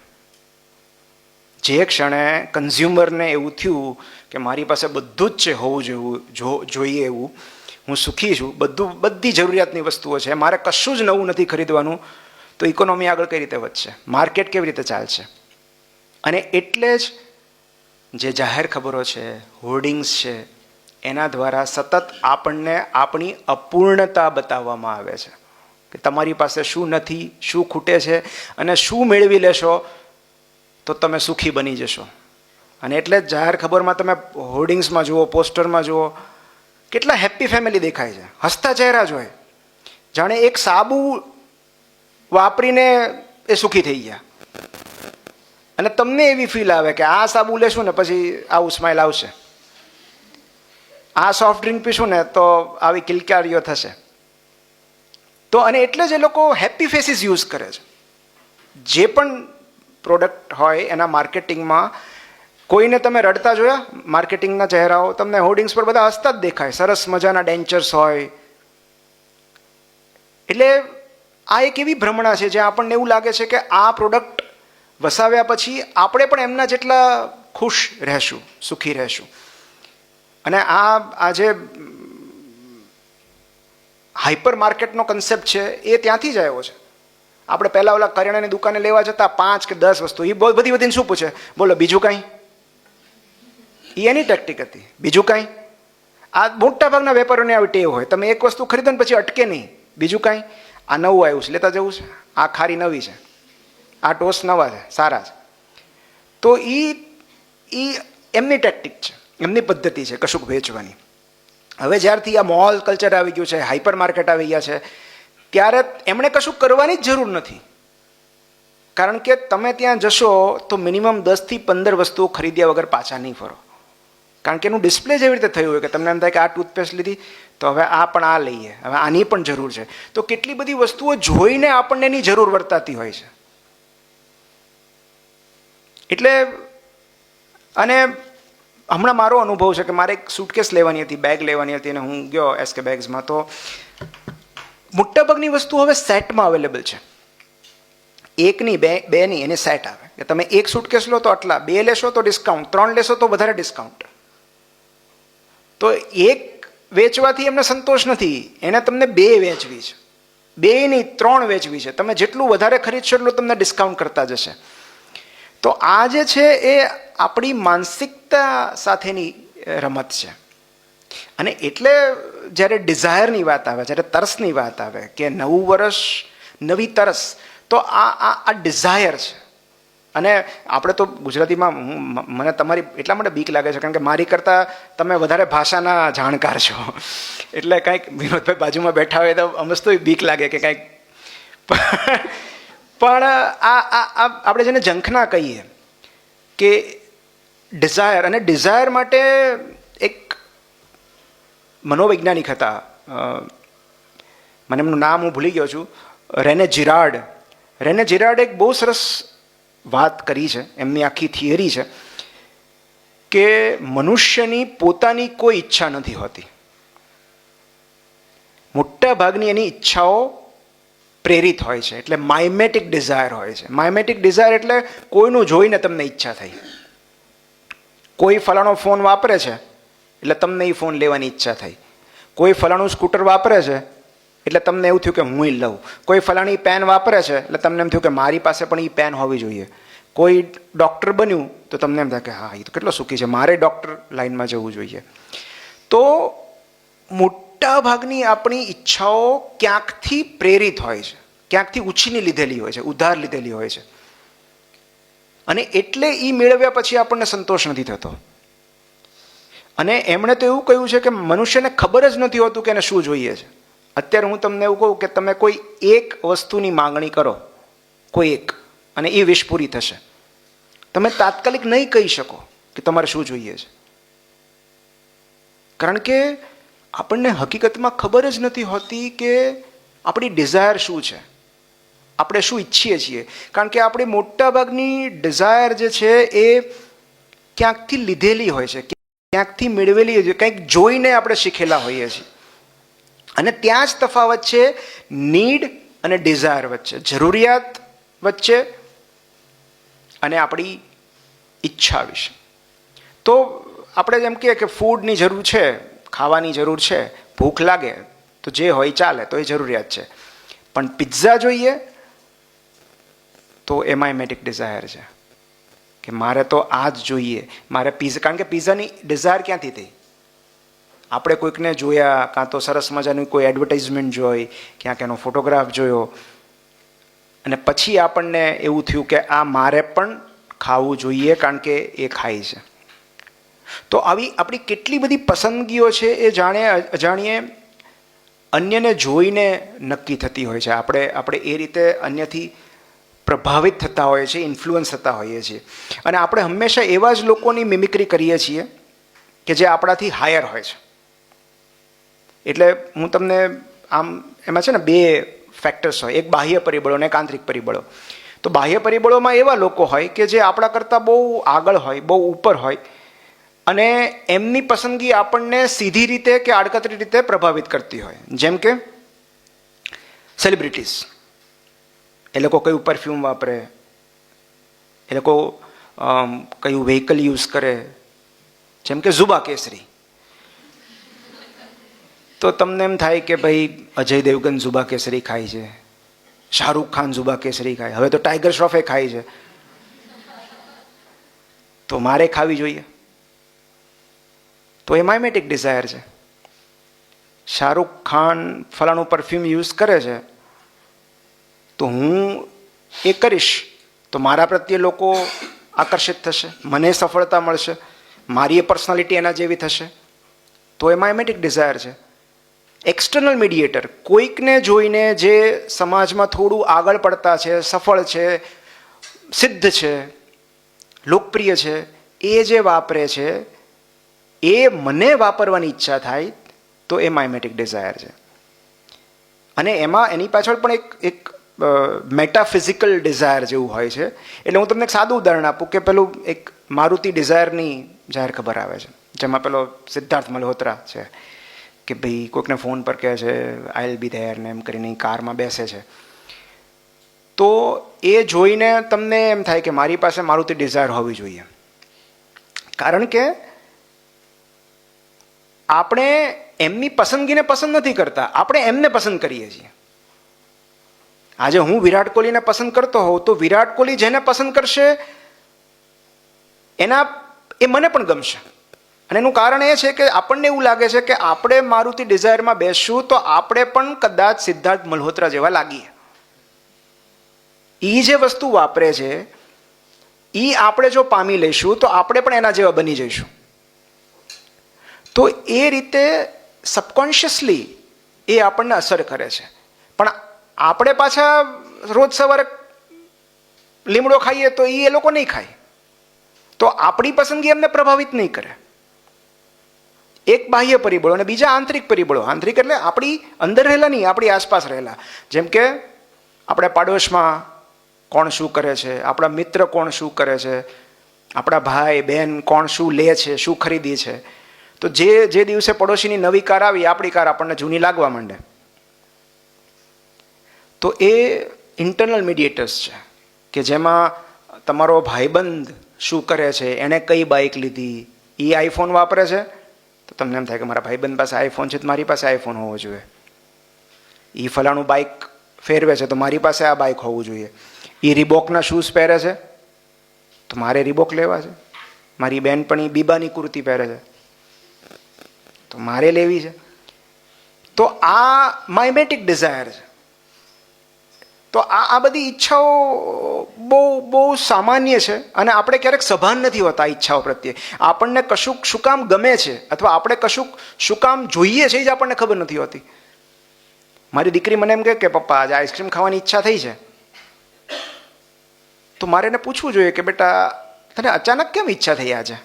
જે ક્ષણે કન્ઝ્યુમરને એવું થયું કે મારી પાસે બધું જ છે, હોવું જોઈએ એવું, હું સુખી છું, બધી જરૂરિયાતની વસ્તુઓ છે, મારે કશું જ નવું નથી ખરીદવાનું, તો ઇકોનોમી આગળ કઈ રીતે વધશે, માર્કેટ કેવી રીતે ચાલશે. અને એટલે જ જે જાહેર ખબરો છે, હોર્ડિંગ્સ છે, એના દ્વારા સતત આપણને આપણી અપૂર્ણતા બતાવવામાં આવે છે કે તમારી પાસે શું નથી, શું ખૂટે છે, અને શું મેળવી લેશો તો તમે સુખી બની જશો. અને એટલે જ જાહેર ખબરમાં તમે હોર્ડિંગ્સમાં જુઓ, પોસ્ટરમાં જુઓ, કેટલા હેપી ફેમિલી દેખાય છે, હસતા ચહેરા જ હોય, જાણે એક સાબુ વાપરીને એ સુખી થઈ ગયા. અને તમને એવી ફીલ આવે કે આ સાબુ લેશું ને પછી આવું સ્માઇલ આવશે, આ સોફ્ટ ડ્રિંક પીશું ને તો આવી કિલકારીઓ થશે. તો અને એટલે જ એ લોકો હેપી ફેસીસ યુઝ કરે છે. જે પણ પ્રોડક્ટ હોય એના માર્કેટિંગમાં કોઈને તમે રડતા જોયા? માર્કેટિંગના ચહેરાઓ તમને હોર્ડિંગ્સ પર બધા હસતા જ દેખાય, સરસ મજાના ડેન્ચર્સ હોય. એટલે આ એક એવી ભ્રમણા છે જ્યાં આપણને એવું લાગે છે કે આ પ્રોડક્ટ વસાવ્યા પછી આપણે પણ એમના જેટલા ખુશ રહેશું, સુખી રહેશું. અને આ જે હાઈપર માર્કેટનો કન્સેપ્ટ છે એ ત્યાંથી જ આવ્યો છે. આપણે પહેલાં ઓલા કરિયાણાની દુકાને લેવા જતા 5 કે 10 વસ્તુ, એ બહુ બધી વધીને શું પૂછે? બોલો બીજું કાંઈ? એ એની ટેક્ટિક હતી. બીજું કાંઈ? આ મોટા ભાગના વેપારીઓને આવી ટેવ હોય, તમે એક વસ્તુ ખરીદો ને પછી અટકે નહીં. બીજું કાંઈ? આ નવું આવ્યું છે, લેતા જવું છે. આ ખારી નવી છે, આ ટોસ્ટ નવા છે, સારા છે. તો એ એમની ટેક્ટિક છે, એમની પદ્ધતિ છે કશુંક વેચવાની. હવે જ્યારથી આ મોલ કલ્ચર આવી ગયું છે, હાઈપર માર્કેટ આવી ગયા છે, ત્યારે એમણે કશું કરવાની જ જરૂર નથી. કારણ કે તમે ત્યાં જશો તો મિનિમમ 10 થી 15 વસ્તુઓ ખરીદ્યા વગર પાછા નહીં ફરો. કારણ કે એનું ડિસ્પ્લે જેવી રીતે થયું હોય કે તમને એમ થાય કે આ ટૂથપેસ્ટ લીધી તો હવે આ પણ આ લઈએ, હવે આની પણ જરૂર છે. તો કેટલી બધી વસ્તુઓ જોઈને આપણને એની જરૂર વર્તાતી હોય છે. એટલે અને હમણાં મારો અનુભવ છે કે મારે એક સૂટકેસ લેવાની હતી, બેગ લેવાની હતી, અને હું ગયો SK બેગ્સમાં. તો મોટાભાગની વસ્તુ હવે સેટમાં અવેલેબલ છે. એકની બે ની એને સેટ આવે કે તમે એક સૂટકેસ લો તો આટલા, 2 લેશો તો ડિસ્કાઉન્ટ, 3 લેશો તો વધારે ડિસ્કાઉન્ટ. તો એક વેચવાથી એમને સંતોષ નથી, એને તમને 2 વેચવી છે, 2 નહીં 3 વેચવી છે. તમે જેટલું વધારે ખરીદશો એટલું તમને ડિસ્કાઉન્ટ કરતા જશે. તો આ જે છે એ આપણી માનસિકતા સાથેની રમત છે. અને એટલે જ્યારે ડિઝાયરની વાત આવે, જ્યારે તરસની વાત આવે કે નવું વર્ષ નવી તરસ, તો આ ડિઝાયર છે. અને આપણે તો ગુજરાતીમાં મને તમારી એટલા માટે બીક લાગે છે કારણ કે મારી કરતાં તમે વધારે ભાષાના જાણકાર છો. એટલે કાંઈક વિનોદભાઈ બાજુમાં બેઠા હોય તો અમસ્તો બીક લાગે કે કાંઈક. પણ આ આપણે જેને ઝંખના કહીએ કે ડિઝાયર, અને ડિઝાયર માટે એક મનોવૈજ્ઞાનિક હતા, મને એમનું નામ હું ભૂલી ગયો છું, રેને જીરાર્ડ. રેને જીરાર્ડે એક બહુ સરસ વાત કરી છે, એમની આખી થિયરી છે કે મનુષ્યની પોતાની કોઈ ઈચ્છા નથી હોતી. મોટા ભાગની એની ઈચ્છાઓ પ્રેરિત હોય છે, એટલે માઇમેટિક ડિઝાયર હોય છે. માઇમેટિક ડિઝાયર એટલે કોઈનું જોઈને તમને ઈચ્છા થઈ. કોઈ ફલાણો ફોન વાપરે છે એટલે તમને એ ફોન લેવાની ઈચ્છા થઈ. કોઈ ફલાણું સ્કૂટર વાપરે છે એટલે તમને એવું થયું કે હું લઉં. કોઈ ફલાણી પેન વાપરે છે એટલે તમને એમ થયું કે મારી પાસે પણ એ પેન હોવી જોઈએ. કોઈ ડૉક્ટર બન્યું તો તમને એમ થાય કે હા એ તો કેટલો સુખી છે, મારે ડૉક્ટર લાઈનમાં જવું જોઈએ. તો મોટા ભાગની આપણી ઈચ્છાઓ ક્યાંકથી પ્રેરિત હોય છે, ક્યાંકથી ઉછીની લીધેલી હોય છે, ઉધાર લીધેલી હોય છે. અને એટલે એ મેળવ્યા પછી આપણને સંતોષ નથી થતો. અને એમણે તો એવું કહ્યું છે કે મનુષ્યને ખબર જ નથી હોતું કે એને શું જોઈએ છે. અત્યારે હું તમને એવું કહું કે તમે કોઈ એક વસ્તુની માંગણી કરો, કોઈ એક, અને એ વિશ પૂરી થશે. તમે તાત્કાલિક નહીં કહી શકો કે તમારે શું જોઈએ છે, કારણ કે આપણને હકીકતમાં ખબર જ નથી હોતી કે આપણી ડિઝાયર શું છે, આપણે શું ઈચ્છીએ છીએ. કારણ કે આપણી મોટાભાગની ડિઝાયર જે છે એ ક્યાંકથી લીધેલી હોય છે, ક્યાંકથી મેળવેલી હોય છે, કંઈક જોઈને આપણે શીખેલા હોઈએ છીએ. અને ત્યાં જ તફાવત છે નીડ અને ડિઝાયર વચ્ચે, જરૂરિયાત વચ્ચે અને આપણી ઈચ્છા વિશે. તો આપણે જેમ કહીએ કે ફૂડની જરૂર છે, ખાવાની જરૂર છે, ભૂખ લાગે તો જે હોય ચાલે, તો એ જરૂરિયાત છે. પણ પિઝા જોઈએ તો એ માઇમેટિક ડિઝાયર છે કે મારે તો આ જ જોઈએ, મારે પિઝા. કારણ કે પિઝાની ડિઝાયર ક્યાંથી થઈ? આપણે કોઈકને જોયા, કાં તો સરસ મજાની કોઈ એડવર્ટાઇઝમેન્ટ જોઈ, ક્યાંક એનો ફોટોગ્રાફ જોયો, અને પછી આપણને એવું થયું કે આ મારે પણ ખાવું જોઈએ કારણ કે એ ખાય છે. તો આવી આપણી કેટલી બધી પસંદગીઓ છે એ અજાણીએ અન્યને જોઈને નક્કી થતી હોય છે. આપણે એ રીતે અન્યથી પ્રભાવિત થતા હોઈએ છીએ, ઇન્ફ્લુઅન્સ થતા હોઈએ છીએ. અને આપણે હંમેશા એવા જ લોકોની મિમિક્રી કરીએ છીએ કે જે આપણાથી હાયર હોય છે. એટલે હું તમને આમ એમાં છે ને 2 ફેક્ટર્સ હોય, એક બાહ્ય પરિબળો અને એક આંતરિક પરિબળો. તો બાહ્ય પરિબળોમાં એવા લોકો હોય કે જે આપણા કરતાં બહુ આગળ હોય, બહુ ઉપર હોય, અને એમની પસંદગી આપણને સીધી રીતે કે આડકતરી રીતે પ્રભાવિત કરતી હોય. જેમ કે સેલિબ્રિટીઝ, એ લોકો કયું પરફ્યુમ વાપરે, એ લોકો કયું વ્હીકલ યુઝ કરે. જેમ કે ઝુબા કેસરી, તો તમને એમ થાય કે ભાઈ અજય દેવગન ઝુબા કેસરી ખાય છે, શાહરૂખ ખાન ઝુબા કેસરી ખાય, હવે તો ટાઈગર શ્રોફે ખાય છે, તો મારે ખાવી જોઈએ. તો એ માઇમેટિક ડિઝાયર છે. શાહરૂખ ખાન ફલાણું પરફ્યુમ યુઝ કરે છે, તો હું એ કરીશ તો મારા પ્રત્યે લોકો આકર્ષિત થશે, મને સફળતા મળશે, મારી એ પર્સનાલિટી એના જેવી થશે. તો એ માઇમેટિક ડિઝાયર છે. એક્સટર્નલ મીડિયેટર, કોઈકને જોઈને જે સમાજમાં થોડું આગળ પડતા છે, સફળ છે, સિદ્ધ છે, લોકપ્રિય છે, એ જે વાપરે છે એ મને વાપરવાની ઈચ્છા થાય, તો એ માઇમેટિક ડિઝાયર છે. અને એમાં એની પાછળ પણ એક મેટાફિઝિકલ ડિઝાયર જેવું હોય છે. એટલે હું તમને એક સાદું ઉદાહરણ આપું કે પેલું એક મારુતિ ડિઝાયરની જાહેર ખબર આવે છે, જેમાં પેલો સિદ્ધાર્થ મલ્હોત્રા છે કે ભાઈ કોઈકને ફોન પર કહે છે આઈ વિલ બી ધેર ને એમ કરીને કારમાં બેસે છે. તો એ જોઈને તમને એમ થાય કે મારી પાસે મારુતિ ડિઝાયર હોવી જોઈએ. કારણ કે આપણે એમની પસંદગીને પસંદ નથી કરતા, આપણે એમને પસંદ કરીએ છીએ. આજે હું વિરાટ કોહલીને પસંદ કરતો હોઉં તો વિરાટ કોહલી જેને પસંદ કરશે એ મને પણ ગમશે. અને એનું કારણ એ છે કે આપણને એવું લાગે છે કે આપણે મારુતિ ડિઝાયરમાં બેસશું તો આપણે પણ કદાચ સિદ્ધાર્થ મલ્હોત્રા જેવા લાગીએ. એ જે વસ્તુ વાપરે છે એ આપણે જો પામી લઈશું તો આપણે પણ એના જેવા બની જઈશું. તો એ રીતે સબકોન્શિયસલી એ આપણને અસર કરે છે. પણ આપણે પાછા રોજ સવારે લીમડો ખાઈએ તો એ લોકો નહીં ખાય, તો આપણી પસંદગી એમને પ્રભાવિત નહીં કરે. એક બાહ્ય પરિબળો અને બીજા આંતરિક પરિબળો. આંતરિક એટલે આપણી અંદર રહેલા નહીં, આપણી આસપાસ રહેલા. જેમ કે આપણે પાડોશમાં કોણ શું કરે છે, આપણા મિત્ર કોણ શું કરે છે, આપણા ભાઈ બહેન કોણ શું લે છે, શું ખરીદી છે. તો જે દિવસે પડોશીની નવી કાર આવી, આપણી કાર આપણને જૂની લાગવા માંડે. તો એ ઇન્ટરનલ મીડિયેટર્સ છે કે જેમાં તમારો ભાઈબંધ શું કરે છે, એણે કઈ બાઇક લીધી, એ આઈફોન વાપરે છે તો તમને એમ થાય કે મારા ભાઈબંધ પાસે આઈફોન છે તો મારી પાસે આઈફોન હોવો જોઈએ. એ ફલાણું બાઇક ફેરવે છે તો મારી પાસે આ બાઇક હોવું જોઈએ. એ રીબોકના શૂઝ પહેરે છે તો મારે રીબોક લેવા છે. મારી બેનપણી બીબાની કુર્તી પહેરે છે તો મારે લેવી છે. તો આ માઇમેટિક ડિઝાયર છે. તો આ બધી ઈચ્છાઓ બહુ સામાન્ય છે અને આપણે ક્યારેક સભાન નથી હોતા ઈચ્છાઓ પ્રત્યે. આપણને કશુંક શું કામ ગમે છે અથવા આપણે કશુંક શું કામ જોઈએ છે એ જ આપણને ખબર નથી હોતી. મારી દીકરી મને એમ કહે કે પપ્પા આજે આઈસ્ક્રીમ ખાવાની ઈચ્છા થઈ છે, તો મારે એને પૂછવું જોઈએ કે બેટા તને અચાનક કેમ ઈચ્છા થઈ આજે?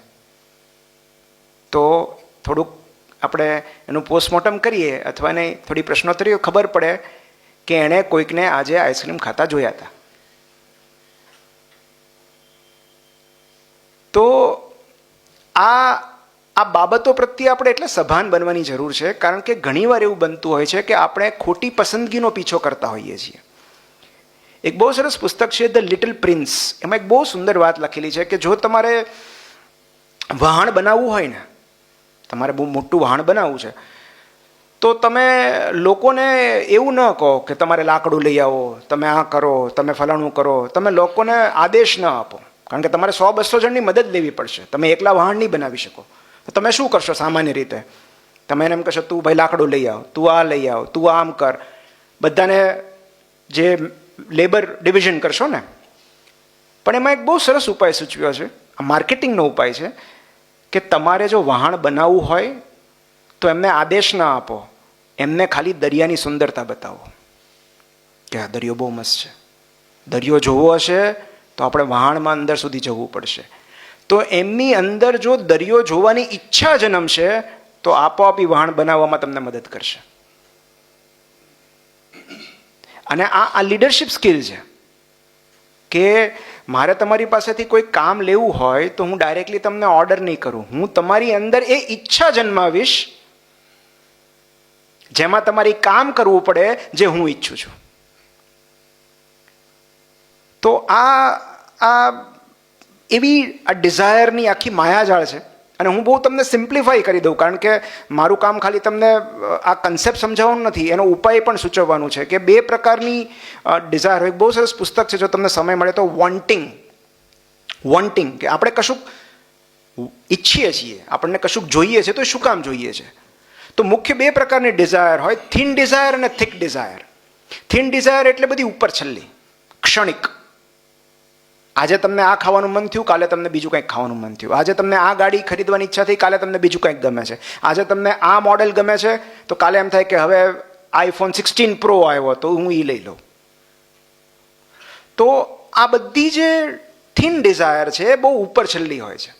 તો થોડુંક આપણે એનું પોસ્ટમોર્ટમ કરીએ અથવા એને થોડી પ્રશ્નોત્તરીઓ ખબર પડે કે એણે કોઈકને આજે આઈસ્ક્રીમ ખાતા જોયા હતા. તો આ બાબતો પ્રત્યે આપણે એટલે સભાન બનવાની જરૂર છે, કારણ કે ઘણીવાર એવું બનતું હોય છે કે આપણે ખોટી પસંદગીનો પીછો કરતા હોઈએ છીએ. એક બહુ સરસ પુસ્તક છે ધ લિટલ પ્રિન્સ. એમાં એક બહુ સુંદર વાત લખેલી છે કે જો તમારે વહાણ બનાવવું હોય ને, તમારે બહુ મોટું વહાણ બનાવવું છે, તો તમે લોકોને એવું ન કહો કે તમારે લાકડું લઈ આવો, તમે આ કરો, તમે ફલાણું કરો. તમે લોકોને આદેશ ન આપો, કારણ કે તમારે 100-200 જણની મદદ લેવી પડશે. તમે એકલા વહાણ નહીં બનાવી શકો. તો તમે શું કરશો? સામાન્ય રીતે તમે એને એમ કહેશો તું ભાઈ લાકડું લઈ આવ, તું આ લઈ આવ, તું આમ કર. બધાને જે લેબર ડિવિઝન કરશો ને. પણ એમાં એક બહુ સરસ ઉપાય સૂચવ્યો છે, આ માર્કેટિંગનો ઉપાય છે કે તમારે જો વહાણ બનાવવું હોય તો એમને આદેશ ના આપો, એમને ખાલી દરિયાની સુંદરતા બતાવો કે આ દરિયો બહુ મસ્ત છે. દરિયો જોવો હશે તો આપણે વહાણમાં અંદર સુધી જવું પડશે. તો એમની અંદર જો દરિયો જોવાની ઈચ્છા જન્મશે તો આપોઆપ વહાણ બનાવવામાં તમને મદદ કરશે. અને આ લીડરશિપ સ્કિલ છે કે મારે તમારી પાસેથી કોઈ કામ લેવું હોય તો હું ડાયરેક્ટલી તમને ઓર્ડર નહીં કરું, હું તમારી અંદર એ ઈચ્છા જન્માવીશ જેમાં તમારી કામ કરવું પડે જે હું ઈચ્છું છું. તો આ ડિઝાયરની આખી માયાજાળ છે. અને હું બહુ તમને સિમ્પ્લિફાઈ કરી દઉં, કારણ કે મારું કામ ખાલી તમને આ કન્સેપ્ટ સમજાવવાનું નથી, એનો ઉપાય પણ સૂચવવાનું છે કે બે પ્રકારની ડિઝાયર હોય. બહુ સરસ પુસ્તક છે, જો તમને સમય મળે તો, વોન્ટિંગ કે આપણે કશુંક ઈચ્છીએ છીએ, આપણને કશુંક જોઈએ છે, તો શું કામ જોઈએ છે? તો મુખ્ય બે પ્રકારની ડિઝાયર હોય, થિન ડિઝાયર અને થિક ડિઝાયર. થિન ડિઝાયર એટલે બધી ઉપર છલ્લી, ક્ષણિક. આજે તમને આ ખાવાનું મન થયું, કાલે તમને બીજું કંઈક ખાવાનું મન થયું. આજે તમને આ ગાડી ખરીદવાની ઈચ્છા થઈ, કાલે તમને બીજું કંઈક ગમે છે. આજે તમને આ મોડેલ ગમે છે, તો કાલે એમ થાય કે હવે iPhone 16 Pro આવ્યો તો હું એ લઈ લઉં. તો આ બધી જે થિન ડિઝાયર છે એ બહુ ઉપર છલ્લી હોય છે.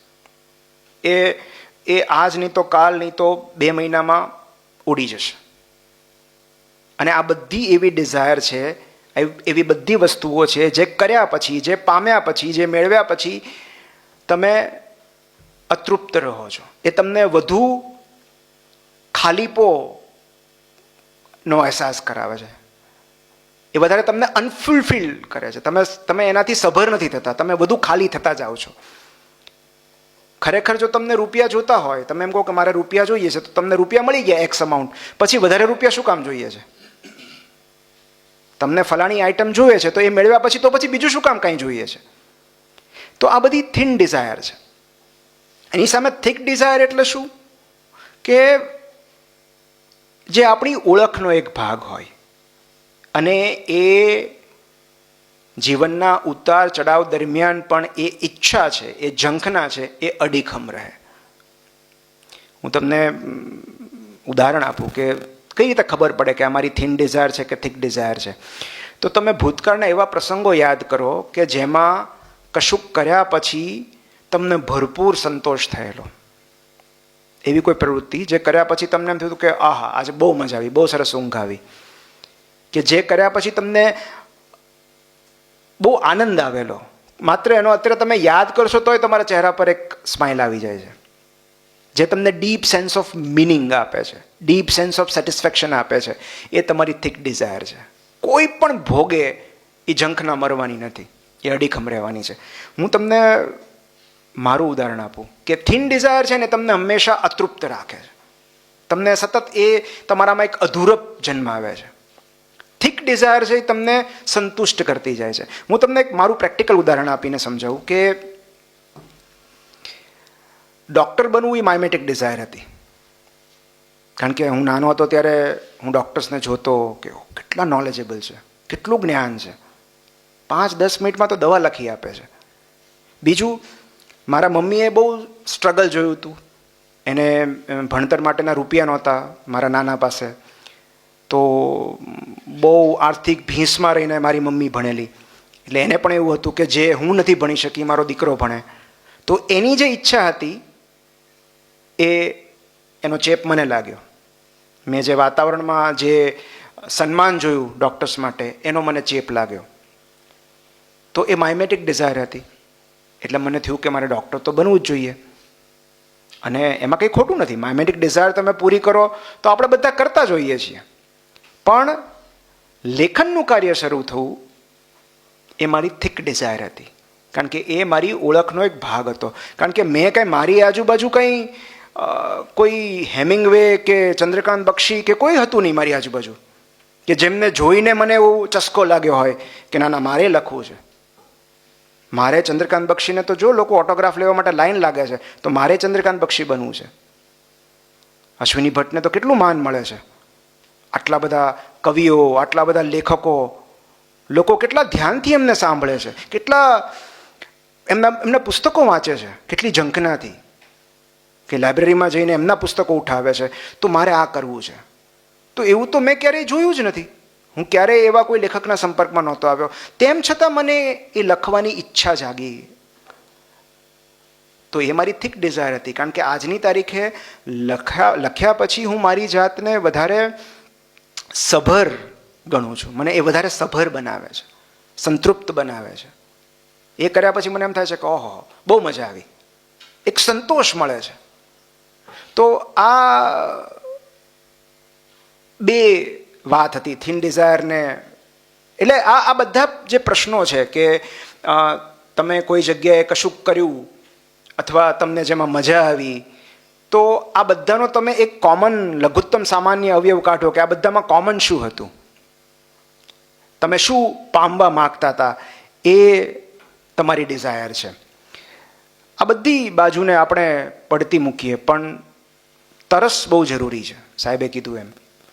એ આજ નહીં તો કાલ નહીં તો 2 મહિનામાં ઉડી જશે. અને આ બધી એવી ડિઝાયર છે, એવી બધી વસ્તુઓ છે જે કર્યા પછી, જે પામ્યા પછી, જે મેળવ્યા પછી તમે અતૃપ્ત રહો છો. એ તમને વધુ ખાલીપોનો અહેસાસ કરાવે છે, એ વધારે તમને અનફુલફિલ કરે છે. તમે એનાથી સભર નથી થતા, તમે વધુ ખાલી થતા જાઓ છો. ખરેખર જો તમને રૂપિયા જોતા હોય, તમે એમ કહો કે મારે રૂપિયા જોઈએ છે, તો તમને રૂપિયા મળી ગયા એક્સ અમાઉન્ટ, પછી વધારે રૂપિયા શું કામ જોઈએ છે? તમને ફલાણી આઈટમ જોઈએ છે, તો એ મેળવ્યા પછી તો પછી બીજું શું કામ કાંઈ જોઈએ છે? તો આ બધી થિન ડિઝાયર છે. એની સામે થિક ડિઝાયર એટલે શું? કે જે આપણી ઓળખનો એક ભાગ હોય અને એ જીવનના ઉતાર ચડાવ દરમિયાન પણ એ ઈચ્છા છે, એ ઝંખના છે, એ અડીખમ રહે. હું તમને ઉદાહરણ આપું કે કઈ રીતે ખબર પડે કે અમારી થિન ડિઝાયર છે કે થિક ડિઝાયર છે. તો તમે ભૂતકાળના એવા પ્રસંગો યાદ કરો કે જેમાં કશુંક કર્યા પછી તમને ભરપૂર સંતોષ થયેલો. એવી કોઈ પ્રવૃત્તિ જે કર્યા પછી તમને એમ થયું કે આહા, આજે બહુ મજા આવી, બહુ સરસ ઊંઘ આવી. કે જે કર્યા પછી તમને બહુ આનંદ આવેલો. માત્ર એનો અત્યારે તમે યાદ કરશો તોય તમારા ચહેરા પર એક સ્માઇલ આવી જાય છે, જે તમને ડીપ સેન્સ ઓફ મિનિંગ આપે છે, ડીપ સેન્સ ઓફ સેટિસ્ફેક્શન આપે છે. એ તમારી થિક ડિઝાયર છે. કોઈ પણ ભોગે એ ઝંખના મરવાની નથી, એ અડીખમ રહેવાની છે. હું તમને મારું ઉદાહરણ આપું કે થિન ડિઝાયર છે ને તમને હંમેશા અતૃપ્ત રાખે છે, તમને સતત એ તમારામાં એક અધૂરપ જન્માવે છે. થિક ડિઝાયર છે એ તમને સંતુષ્ટ કરતી જાય છે. હું તમને એક મારું પ્રેક્ટિકલ ઉદાહરણ આપીને સમજાવું કે ડૉક્ટર બનવું એ માય મેટિક ડિઝાયર હતી. કારણ કે હું નાનો હતો ત્યારે હું ડૉક્ટર્સને જોતો કે કેટલા નોલેજેબલ છે, કેટલું જ્ઞાન છે, 5-10 મિનિટમાં તો દવા લખી આપે છે. બીજું, મારા મમ્મીએ બહુ સ્ટ્રગલ જોયું હતું. એને ભણતર માટેના રૂપિયા નહોતા મારા નાના પાસે, તો બહુ આર્થિક ભીંસમાં રહીને મારી મમ્મી ભણેલી. એટલે એને પણ એવું હતું કે જે હું નથી ભણી શકી, મારો દીકરો ભણે. તો એની જે ઈચ્છા હતી એનો ચેપ મને લાગ્યો. મેં જે વાતાવરણમાં જે સન્માન જોયું ડૉક્ટર્સ માટે, એનો મને ચેપ લાગ્યો. તો એ માયમેટિક ડિઝાયર હતી. એટલે મને થયું કે મારે ડૉક્ટર તો બનવું જ જોઈએ. અને એમાં કંઈ ખોટું નથી, માયમેટિક ડિઝાયર તમે પૂરી કરો તો આપણે બધા કરતા જ હોઈએ છીએ. પણ લેખનનું કાર્ય શરૂ થવું એ મારી થિક ડિઝાયર હતી. કારણ કે એ મારી ઓળખનો એક ભાગ હતો. કારણ કે મેં કંઈ મારી આજુબાજુ કંઈ કોઈ હેમિંગવે કે ચંદ્રકાંત બક્ષી કે કોઈ હતું નહીં મારી આજુબાજુ કે જેમને જોઈને મને એવો ચસ્કો લાગ્યો હોય કે ના ના મારે લખવું છે, મારે ચંદ્રકાંત બક્ષીને તો જો લોકો ઓટોગ્રાફ લેવા માટે લાઈન લાગે છે, તો મારે ચંદ્રકાંત બક્ષી બનવું છે. અશ્વિની ભટ્ટને તો કેટલું માન મળે છે. આટલા બધા કવિઓ, આટલા બધા લેખકો, લોકો કેટલા ધ્યાનથી એમને સાંભળે છે, કેટલા એમના પુસ્તકો વાંચે છે, કેટલી ઝંખનાથી, કે લાઇબ્રેરીમાં જઈને એમના પુસ્તકો ઉઠાવે છે. તો મારે આ કરવું છે. તો એવું તો મેં ક્યારેય જોયું જ નથી. હું ક્યારેય એવા કોઈ લેખકના સંપર્કમાં નહોતો આવ્યો. તેમ છતાં મને એ લખવાની ઈચ્છા જાગી. તો એ મારી થિક ડિઝાયર હતી. કારણ કે આજની તારીખે લખ્યા પછી હું મારી જાતને વધારે સભર ગણું છું. મને એ વધારે સભર બનાવે છે, સંતૃપ્ત બનાવે છે. એ કર્યા પછી મને એમ થાય છે કે ઓહો, બહુ મજા આવી, એક સંતોષ મળે છે. તો આ બે વાત હતી, થીન ડિઝાયર ને. એટલે આ બધા જે પ્રશ્નો છે કે તમે કોઈ જગ્યાએ કશુંક કર્યું અથવા તમને જેમાં મજા આવી, તો આ બધાનો તમે એક કોમન લઘુત્તમ સામાન્ય અવયવ કાઢો કે આ બધામાં કોમન શું હતું, તમે શું પામવા માગતા હતા, એ તમારી ડિઝાયર છે. આ બધી બાજુને આપણે પડતી મૂકીએ, પણ તરસ બહુ જરૂરી છે, સાહેબે કીધું એમ.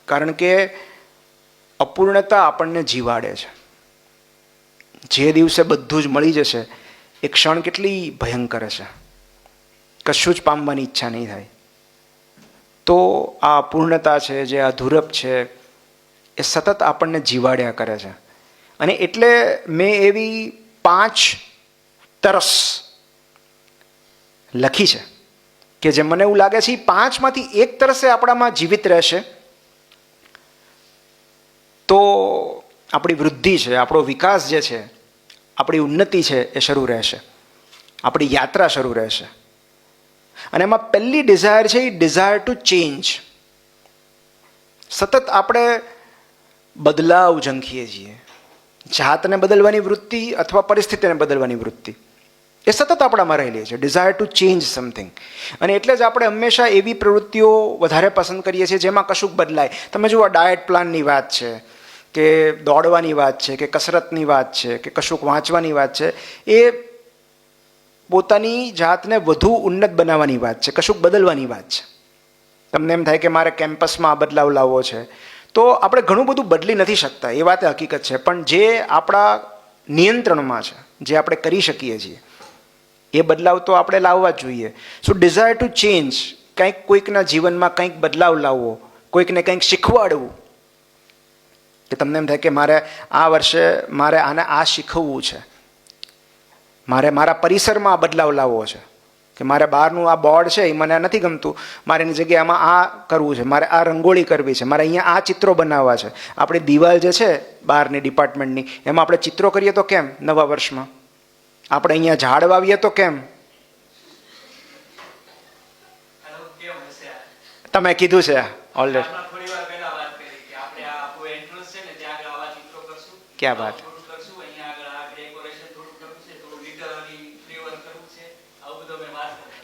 કારણ કે અપૂર્ણતા આપણને જીવાડે છે. જે દિવસે બધું જ મળી જશે એ ક્ષણ કેટલી ભયંકર છે, કશું જ પામવાની ઈચ્છા નહીં થાય. તો આ અપૂર્ણતા છે, જે અધૂરપ છે, એ સતત આપણને જીવાડ્યા કરે છે. અને એટલે મેં એવી 5 તરસ લખી છે કે જે મને એવું લાગે છે એ 5માંથી એક તરસે આપણામાં જીવિત રહેશે તો આપણી વૃદ્ધિ છે, આપણો વિકાસ જે છે, આપણી ઉન્નતિ છે એ શરૂ રહેશે, આપણી યાત્રા શરૂ રહેશે. અને એમાં પહેલી ડિઝાયર છે એ ડિઝાયર ટુ ચેન્જ. સતત આપણે બદલાવ ઝંખીએ છીએ. જાતને બદલવાની વૃત્તિ અથવા પરિસ્થિતિને બદલવાની વૃત્તિ એ સતત આપણામાં રહેલી છે, ડિઝાયર ટુ ચેન્જ સમથિંગ. અને એટલે જ આપણે હંમેશા એવી પ્રવૃત્તિઓ વધારે પસંદ કરીએ છીએ જેમાં કશુંક બદલાય. તમે જુઓ, ડાયટ પ્લાનની વાત છે કે દોડવાની વાત છે કે કસરતની વાત છે કે કશુંક વાંચવાની વાત છે, એ પોતાની જાતને વધુ ઉન્નત બનાવવાની વાત છે, કશુંક બદલવાની વાત છે. તમને એમ થાય કે મારે કેમ્પસમાં આ બદલાવ લાવવો છે, તો આપણે ઘણું બધું બદલી નથી શકતા, એ વાત હકીકત છે. પણ જે આપણા નિયંત્રણમાં છે, જે આપણે કરી શકીએ છીએ, એ બદલાવ તો આપણે લાવવા જ જોઈએ. સો ડિઝાયર ટુ ચેન્જ, કંઈક કોઈકના જીવનમાં કંઈક બદલાવ લાવવો, કોઈકને કંઈક શીખવાડવું. કે તમને એમ થાય કે મારે આ વર્ષે મારે આને આ શીખવવું છે, મારે મારા પરિસરમાં આ બદલાવ લાવવો છે, કે મારે બહારનું આ બોર્ડ છે એ મને નથી ગમતું, મારે એની જગ્યાએ આમાં આ કરવું છે, મારે આ રંગોળી કરવી છે, મારે અહીંયા આ ચિત્રો બનાવવા છે. આપણી દિવાલ જે છે બહારની ડિપાર્ટમેન્ટની, એમાં આપણે ચિત્રો કરીએ તો કેમ નવા વર્ષમાં? આપણે અહીંયા ઝાડ વાવીએ તો કેમ? તમે કીધું છે ઓલરેડી. ક્યાં વાત.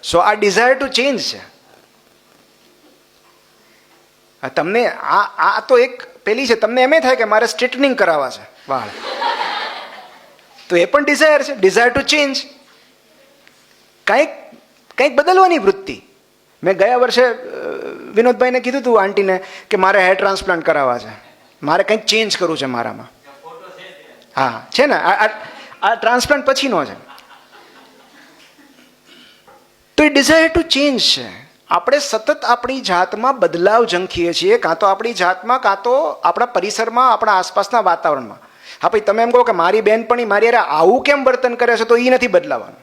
સો આ ડિઝાયર ટુ ચેન્જ છે. તમને આ તો એક પેલી છે, તમને એમ થાય કે મારે સ્ટ્રેટનિંગ કરાવવા છે વાળ, તો એ પણ ડિઝાયર છે, ડિઝાયર ટુ ચેન્જ. કંઈક બદલવાની વૃત્તિ. મેં ગયા વર્ષે વિનોદભાઈને કીધું હતું, આંટીને, કે મારે હેર ટ્રાન્સપ્લાન્ટ કરાવવા છે, મારે કંઈક ચેન્જ કરવું છે મારામાં. હા છે ને, આ ટ્રાન્સપ્લાન્ટ પછીનો છે. તો એ ડિઝાયર ટુ ચેન્જ છે. આપણે સતત આપણી જાતમાં બદલાવ ઝંખીએ છીએ, કાં તો આપણી જાતમાં, કાં તો આપણા પરિસરમાં, આપણા આસપાસના વાતાવરણમાં. હા ભાઈ, તમે એમ કહો કે મારી બહેનપણી મારી યાર આવું કેમ વર્તન કરે છે, તો એ નથી બદલાવાનું.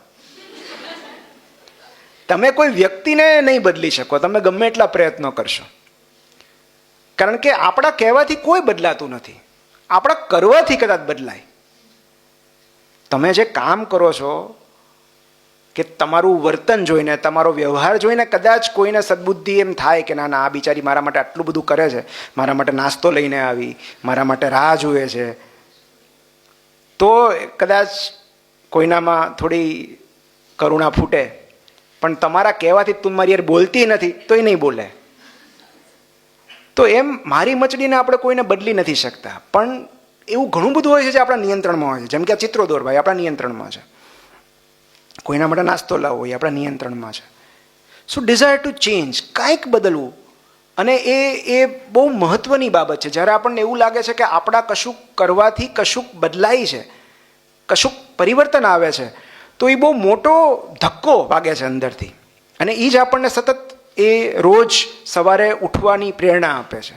તમે કોઈ વ્યક્તિને નહીં બદલી શકો, તમે ગમે એટલા પ્રયત્નો કરશો. કારણ કે આપણા કહેવાથી કોઈ બદલાતું નથી, આપણા કરવાથી કદાચ બદલાય. તમે જે કામ કરો છો કે તમારું વર્તન જોઈને, તમારો વ્યવહાર જોઈને કદાચ કોઈને સદબુદ્ધિ એમ થાય કે ના ના, આ બિચારી મારા માટે આટલું બધું કરે છે, મારા માટે નાસ્તો લઈને આવી, મારા માટે રાહ જુએ છે, તો કદાચ કોઈનામાં થોડી કરુણા ફૂટે. પણ તમારા કહેવાથી તું મારી યાર બોલતી નથી તો એ નહીં બોલે. તો એમ મારી મચડીને આપણે કોઈને બદલી નથી શકતા. પણ એવું ઘણું બધું હોય છે જે આપણા નિયંત્રણમાં હોય છે. જેમ કે આ ચિત્રો દોરવા, આપણા નિયંત્રણમાં છે. કોઈના માટે નાસ્તો લાવવો એ આપણા નિયંત્રણમાં છે. સો ડિઝાયર ટુ ચેન્જ, કાંઈક બદલવું. અને એ બહુ મહત્વની બાબત છે. જ્યારે આપણને એવું લાગે છે કે આપણા કશુંક કરવાથી કશુંક બદલાય છે, કશુંક પરિવર્તન આવે છે, તો એ બહુ મોટો ધક્કો વાગે છે અંદરથી. અને એ જ આપણને સતત એ રોજ સવારે ઉઠવાની પ્રેરણા આપે છે.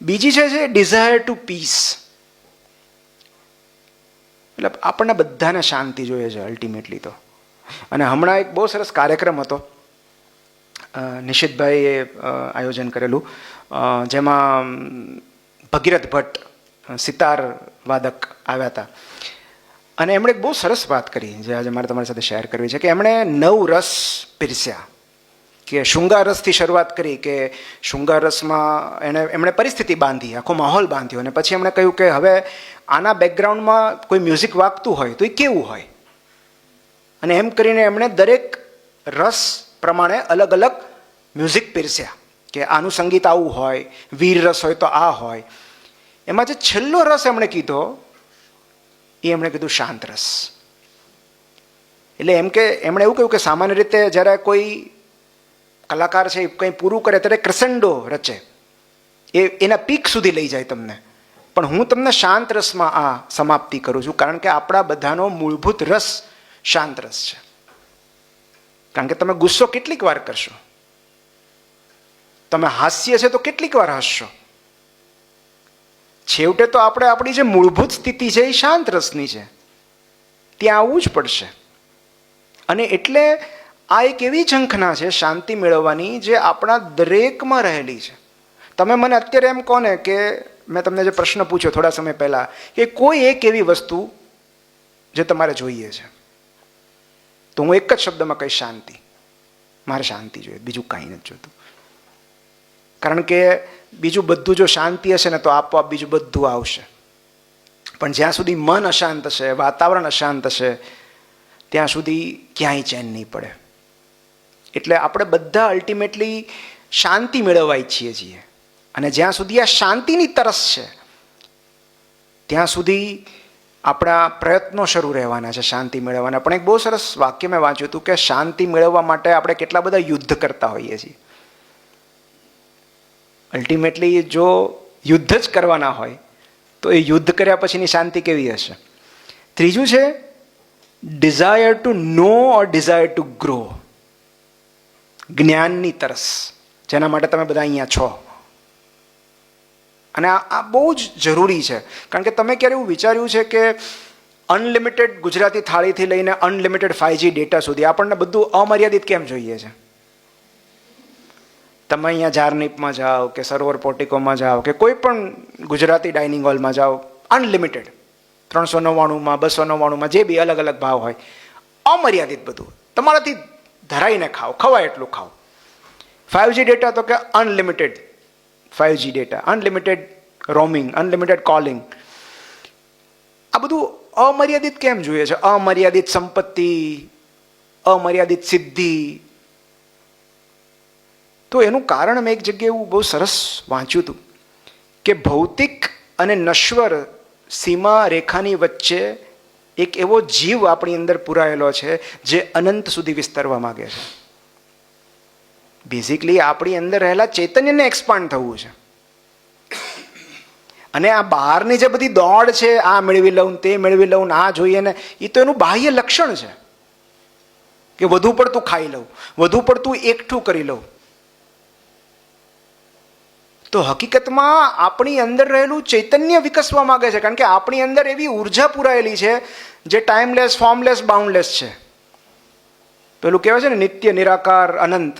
બીજી છે ડિઝાયર ટુ પીસ. એટલે આપણને બધાને શાંતિ જોઈએ છે અલ્ટિમેટલી તો. અને હમણાં એક બહુ સરસ કાર્યક્રમ હતો, નિશિતભાઈએ આયોજન કરેલું, જેમાં ભગીરથ ભટ્ટ સિતાર વાદક આવ્યા હતા અને એમણે એક બહુ સરસ વાત કરી જે આજે મારે તમારી સાથે શેર કરવી છે કે એમણે 9 રસ પીરસ્યા કે શૃંગાર રસથી શરૂઆત કરી કે શૃંગાર રસમાં એમણે પરિસ્થિતિ બાંધી, આખો માહોલ બાંધ્યો અને પછી એમણે કહ્યું કે હવે આના બેકગ્રાઉન્ડમાં કોઈ મ્યુઝિક વાગતું હોય તો એ કેવું હોય, અને એમ કરીને એમણે દરેક રસ પ્રમાણે અલગ અલગ મ્યુઝિક પીરસ્યા કે આનું સંગીત આવું હોય, વીર રસ હોય તો આ હોય. એમાં જે છેલ્લો રસ એમણે કીધો એ એમણે કીધું શાંત રસ. એટલે એમ કે એમણે એવું કહ્યું કે સામાન્ય રીતે જ્યારે કોઈ કલાકાર છે કંઈ પૂરું કરે ત્યારે ક્રસેન્ડો રચે, એના પીક સુધી લઈ જાય તમને, પણ હું તમને શાંત રસમાં આ સમાપ્તિ કરું છું કારણ કે આપણા બધાનો મૂળભૂત રસ શાંત રસ છે. કારણ કે તમે ગુસ્સો કેટલીક વાર કરશો, તમે હાસ્ય છે તો કેટલીક વાર હસશો, છેવટે તો આપણે આપણી જે મૂળભૂત સ્થિતિ છે એ શાંત રસની છે, ત્યાં આવવું જ પડશે. અને એટલે આ એક એવી ઝંખના છે શાંતિ મેળવવાની જે આપણા દરેકમાં રહેલી છે. તમે મને અત્યારે એમ કહો ને કે મેં તમને જે પ્રશ્ન પૂછ્યો થોડા સમય પહેલા કે કોઈ એક એવી વસ્તુ જે તમારે જોઈએ છે, તો હું એક જ શબ્દમાં કહીશ શાંતિ. મારે શાંતિ જોઈએ, બીજું કાંઈ નથી જોતું. કારણ કે બીજું બધું જો શાંતિ હશે ને તો આપોઆપ બીજું બધું આવશે. પણ જ્યાં સુધી મન અશાંત હશે, વાતાવરણ અશાંત હશે, ત્યાં સુધી ક્યાંય ચેન નહીં પડે. એટલે આપણે બધા અલ્ટિમેટલી શાંતિ મેળવવા ઈચ્છીએ છીએ અને જ્યાં સુધી આ શાંતિની તરસ છે ત્યાં સુધી આપણા પ્રયત્નો શરૂ રહેવાના છે શાંતિ મેળવવાના. પણ એક બહુ સરસ વાક્ય મેં વાંચ્યું હતું કે શાંતિ મેળવવા માટે આપણે કેટલા બધા યુદ્ધ કરતા હોઈએ છીએ. અલ્ટિમેટલી જો યુદ્ધ જ કરવાના હોય તો એ યુદ્ધ કર્યા પછીની શાંતિ કેવી હશે? ત્રીજું છે desire to know or desire to grow. જ્ઞાનની તરસ, જેના માટે તમે બધા અહીંયા છો. અને આ બહુ જ જરૂરી છે. કારણ કે તમે ક્યારે એવું વિચાર્યું છે કે અનલિમિટેડ ગુજરાતી થાળીથી લઈને અનલિમિટેડ 5G ડેટા સુધી આપણને બધું અમર્યાદિત કેમ જોઈએ છે? તમે અહીંયા જારનીપમાં જાઓ કે સરોવર પોર્ટિકોમાં જાઓ કે કોઈ પણ ગુજરાતી ડાઇનિંગ હોલમાં જાઓ, અનલિમિટેડ 399માં 299માં જે બી અલગ અલગ ભાવ હોય, અમર્યાદિત બધું તમારાથી ધરાઈને ખાઓ, ખવાય એટલું ખાઓ. 5G ડેટા તો કે unlimited 5G data, unlimited roaming, unlimited calling. આ બધું અમર્યાદિત કેમ જોઈએ છે? અમર્યાદિત સંપત્તિ, અમર્યાદિત સિદ્ધિ. તો એનું કારણ મેં એક જગ્યાએ એવું બહુ સરસ વાંચ્યું હતું કે ભૌતિક અને નશ્વર સીમા રેખાની વચ્ચે એક એવો જીવ આપણી અંદર પુરાયેલો છે જે અનંત સુધી વિસ્તરવા માંગે છે. બેઝિકલી આપણી અંદર રહેલા ચૈતન્યને એક્સપાન્ડ થવું છે. અને આ બહારની જે બધી દોડ છે, આ મેળવી લઉં, તે મેળવી લઉં, આ જોઈએ ને, એ તો એનું બાહ્ય લક્ષણ છે કે વધુ પડતું ખાઈ લઉં, વધુ પડતું એકઠું કરી લઉં. તો હકીકતમાં આપણી અંદર રહેલું ચૈતન્ય વિકસવા માંગે છે. કારણ કે આપણી અંદર એવી ઉર્જા પુરાયેલી છે જે ટાઈમલેસ, ફોર્મલેસ, બાઉન્ડલેસ છે. પેલું કહેવાય છે ને નિત્ય, નિરાકાર, અનંત.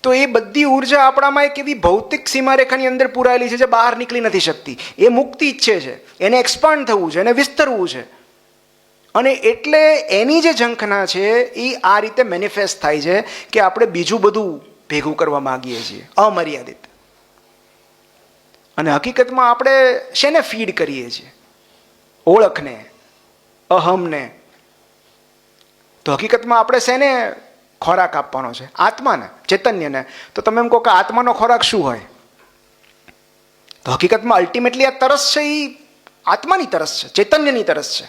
તો એ બધી ઉર્જા આપણામાં એક એવી ભૌતિક સીમારેખાની અંદર પુરાયેલી છે જે બહાર નીકળી નથી શકતી. એ મુક્તિ ઈચ્છે છે, એને એક્સપાન્ડ થવું છે, એને વિસ્તરવું છે. અને એટલે એની જે ઝંખના છે એ આ રીતે મેનિફેસ્ટ થાય છે કે આપણે બીજું બધું ભેગું કરવા માંગીએ છીએ, અમર્યાદિત. અને હકીકતમાં આપણે શેને ફીડ કરીએ છીએ? ઓળખને, અહમને. તો હકીકતમાં આપણે શેને ખોરાક આપવાનો છે? આત્માને, ચૈતન્યને. તો તમે એમ કહો કે આત્માનો ખોરાક શું હોય? તો હકીકતમાં અલ્ટિમેટલી આ તરસ છે એ આત્માની તરસ છે, ચૈતન્યની તરસ છે.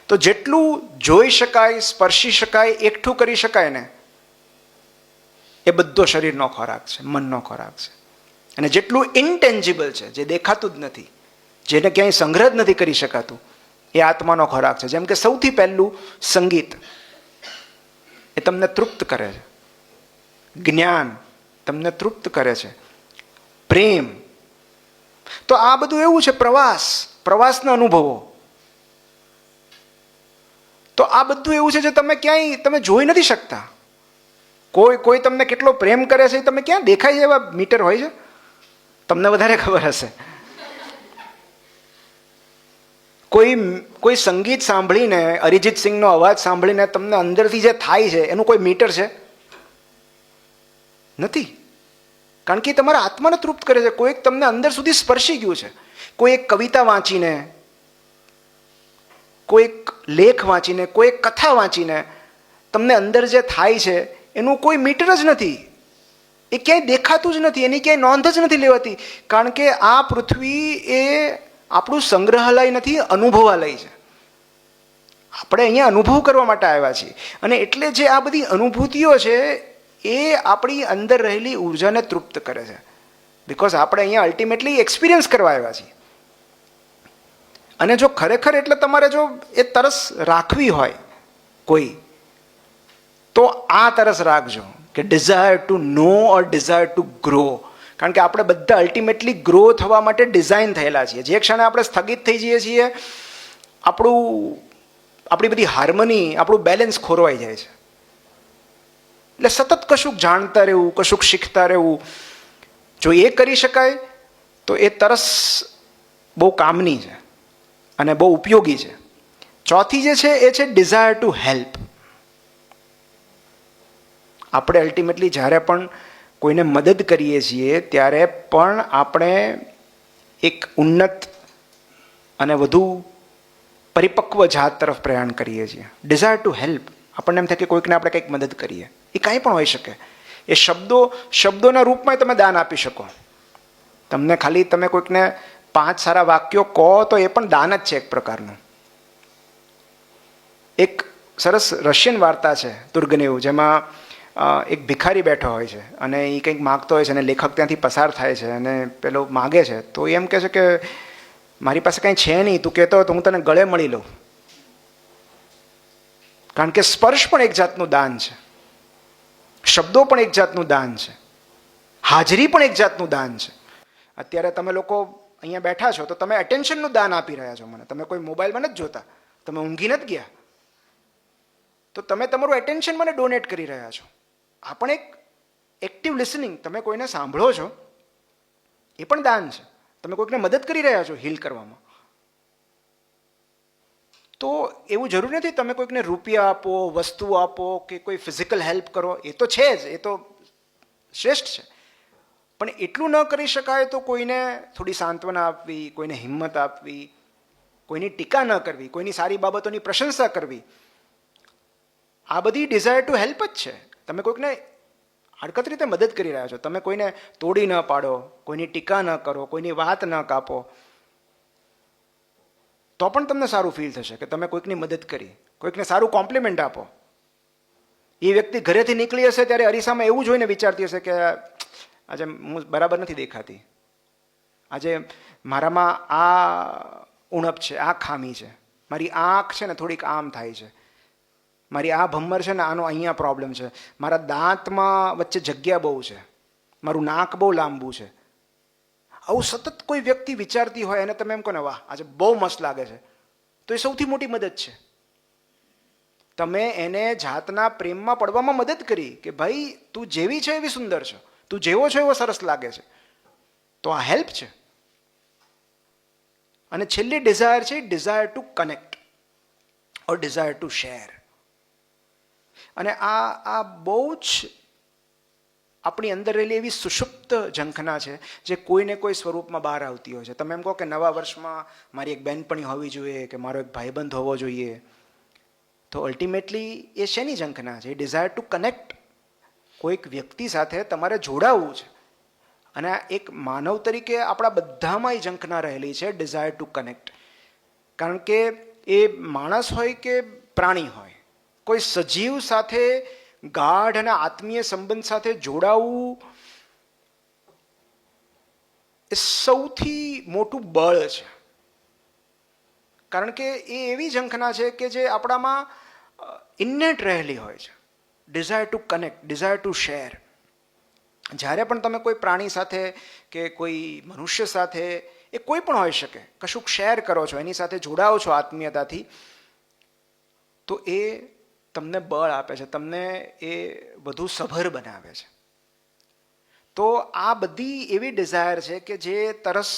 તો જેટલું જોઈ શકાય, સ્પર્શી શકાય, એકઠું કરી શકાય ને, એ બધો શરીરનો ખોરાક છે, મનનો ખોરાક છે. અને જેટલું ઇન્ટેન્જિબલ છે, જે દેખાતું જ નથી, જેને ક્યાંય સંગ્રહ જ નથી કરી શકાતું, એ આત્માનો ખોરાક છે. જેમ કે સૌથી પહેલું સંગીત, એ તમને તૃપ્ત કરે છે. જ્ઞાન તમને તૃપ્ત કરે છે. પ્રેમ. તો આ બધું એવું છે, પ્રવાસના અનુભવો. તો આ બધું એવું છે જે તમે ક્યાંય તમે જોઈ નથી શકતા. કોઈ તમને કેટલો પ્રેમ કરે છે એ તમે ક્યાં દેખાય છે એવા મીટર હોય છે? તમને વધારે ખબર હશે. કોઈ કોઈ સંગીત સાંભળીને, અરિજીત સિંહનો અવાજ સાંભળીને તમને અંદરથી જે થાય છે એનું કોઈ મીટર છે? નથી. કારણ કે તમારા આત્માને તૃપ્ત કરે છે. કોઈક તમને અંદર સુધી સ્પર્શી ગયું છે. કોઈ એક કવિતા વાંચીને, કોઈક લેખ વાંચીને, કોઈ કથા વાંચીને તમને અંદર જે થાય છે એનું કોઈ મીટર જ નથી. એ ક્યાંય દેખાતું જ નથી, એની ક્યાંય નોંધ જ નથી લેવાતી. કારણ કે આ પૃથ્વી એ આપણું સંગ્રહાલય નથી, અનુભવાલય છે. આપણે અહીંયા અનુભવ કરવા માટે આવ્યા છીએ. અને એટલે જે આ બધી અનુભૂતિઓ છે એ આપણી અંદર રહેલી ઉર્જાને તૃપ્ત કરે છે. બિકોઝ આપણે અહીંયા અલ્ટિમેટલી એક્સપિરિયન્સ કરવા આવ્યા છીએ. અને જો ખરેખર એટલે તમારે જો એ તરસ રાખવી હોય કોઈ, તો આ તરસ રાખજો કે desire to know or desire to grow. કારણ કે આપણે બધા અલ્ટિમેટલી ગ્રો થવા માટે ડિઝાઇન થયેલા છીએ. જે ક્ષણે આપણે સ્થગિત થઈ જઈએ છીએ, આપણી બધી હાર્મની, આપણું બેલેન્સ ખોરવાઈ જાય છે. એટલે સતત કશુંક જાણતા રહેવું, કશુંક શીખતા રહેવું, જો એ કરી શકાય તો એ તરસ બહુ કામની છે અને બહુ ઉપયોગી છે. ચોથી જે છે એ છે ડિઝાયર ટુ હેલ્પ. આપણે અલ્ટિમેટલી જ્યારે પણ કોઈને મદદ કરીએ છીએ ત્યારે પણ આપણે એક ઉન્નત અને વધુ પરિપક્વ જાત તરફ પ્રયાણ કરીએ છીએ. Desire to help. આપણને એમ થાય કે કોઈકને આપણે કંઈક મદદ કરીએ. એ કાંઈ પણ હોઈ શકે. એ શબ્દોના રૂપમાં તમે દાન આપી શકો. તમને ખાલી તમે કોઈકને 5 સારા વાક્યો કહો તો એ પણ દાન જ છે એક પ્રકારનું. એક સરસ રશિયન વાર્તા છે તુર્ગનેવ, જેમાં એક ભિખારી બેઠો હોય છે અને એ કંઈક માગતો હોય છે અને લેખક ત્યાંથી પસાર થાય છે અને પેલો માગે છે તો એ એમ કહે છે કે મારી પાસે કંઈ છે નહીં, તું કહેતો હોય તો હું તને ગળે મળી લઉં. કારણ કે સ્પર્શ પણ એક જાતનું દાન છે, શબ્દો પણ એક જાતનું દાન છે, હાજરી પણ એક જાતનું દાન છે. અત્યારે તમે લોકો અહીંયા બેઠા છો તો તમે એટેન્શનનું દાન આપી રહ્યા છો મને. તમે કોઈ મોબાઈલમાં નથી જોતા, તમે ઊંઘી નથી ગયા, તો તમે તમારું એટેન્શન મને ડોનેટ કરી રહ્યા છો. આ પણ એક એક્ટિવ લિસનિંગ. તમે કોઈને સાંભળો છો એ પણ દાન છે. તમે કોઈકને મદદ કરી રહ્યા છો હીલ કરવામાં. તો એવું જરૂરી નથી તમે કોઈકને રૂપિયા આપો, વસ્તુ આપો કે કોઈ ફિઝિકલ હેલ્પ કરો. એ તો છે જ, એ તો શ્રેષ્ઠ છે. પણ એટલું ન કરી શકાય તો કોઈને થોડી સાંત્વના આપવી, કોઈને હિંમત આપવી, કોઈની ટીકા ન કરવી, કોઈની સારી બાબતોની પ્રશંસા કરવી, આ બધી ડિઝાયર ટુ હેલ્પ જ છે. તમે કોઈકને આડકત રીતે મદદ કરી રહ્યા છો. તમે કોઈને તોડી ન પાડો, કોઈની ટીકા ન કરો, કોઈની વાત ન કાપો, તો પણ તમને સારું ફીલ થશે કે તમે કોઈકની મદદ કરી. કોઈકને સારું કોમ્પ્લિમેન્ટ આપો. એ વ્યક્તિ ઘરેથી નીકળી હશે ત્યારે અરીસામાં એવું જોઈને વિચારતી હશે કે આજે હું બરાબર નથી દેખાતી, આજે મારામાં આ ઉણપ છે, આ ખામી છે, મારી આંખ છે ને થોડીક આમ થાય છે, મારી આ ભમર છે ને આનો અહીંયા પ્રોબ્લેમ છે, મારા દાંતમાં વચ્ચે જગ્યા બહુ છે, મારું નાક બહુ લાંબુ છે. આવું સતત કોઈ વ્યક્તિ વિચારતી હોય અને તમે એમ કહો ને વાહ આજે બહુ મસ્ત લાગે છે, તો એ સૌથી મોટી મદદ છે. તમે એને જાતના પ્રેમમાં પડવામાં મદદ કરી કે ભાઈ તું જેવી છે એવી સુંદર છે, તું જેવો છો એવો સરસ લાગે છે. તો આ હેલ્પ છે. અને છેલ્લી ડિઝાયર છે desire to connect or desire to share. અને આ બહુ જ આપણી અંદર રહેલી એવી સુષુપ્ત ઝંખના છે જે કોઈને કોઈ સ્વરૂપમાં બહાર આવતી હોય છે. તમે એમ કહો કે નવા વર્ષમાં મારી એક બહેનપણી હોવી જોઈએ કે મારો એક ભાઈબંધ હોવો જોઈએ, તો અલ્ટિમેટલી એ શેની ઝંખના છે? એ ડિઝાયર ટુ કનેક્ટ. કોઈક વ્યક્તિ સાથે તમારે જોડાવવું છે. અને એક માનવ તરીકે આપણા બધામાં એ ઝંખના રહેલી છે ડિઝાયર ટુ કનેક્ટ. કારણ કે એ માણસ હોય કે પ્રાણી હોય, કોઈ સજીવ સાથે ગાઢ અને આત્મીય સંબંધ સાથે જોડાવું એ સૌથી મોટું બળ છે. કારણ કે એ એવી ઝંખના છે કે જે આપણામાં ઇન્નેટ રહેલી હોય છે. Desire to connect, desire to share. જ્યારે પણ તમે કોઈ પ્રાણી સાથે કે કોઈ મનુષ્ય સાથે, એ કોઈ પણ હોઈ શકે, કશુંક શેર કરો છો, એની સાથે જોડાઓ છો આત્મીયતાથી, તો એ તમને બળ આપે છે, તમને એ વધુ સભર બનાવે છે. તો આ બધી એવી ડિઝાયર છે કે જે તરસ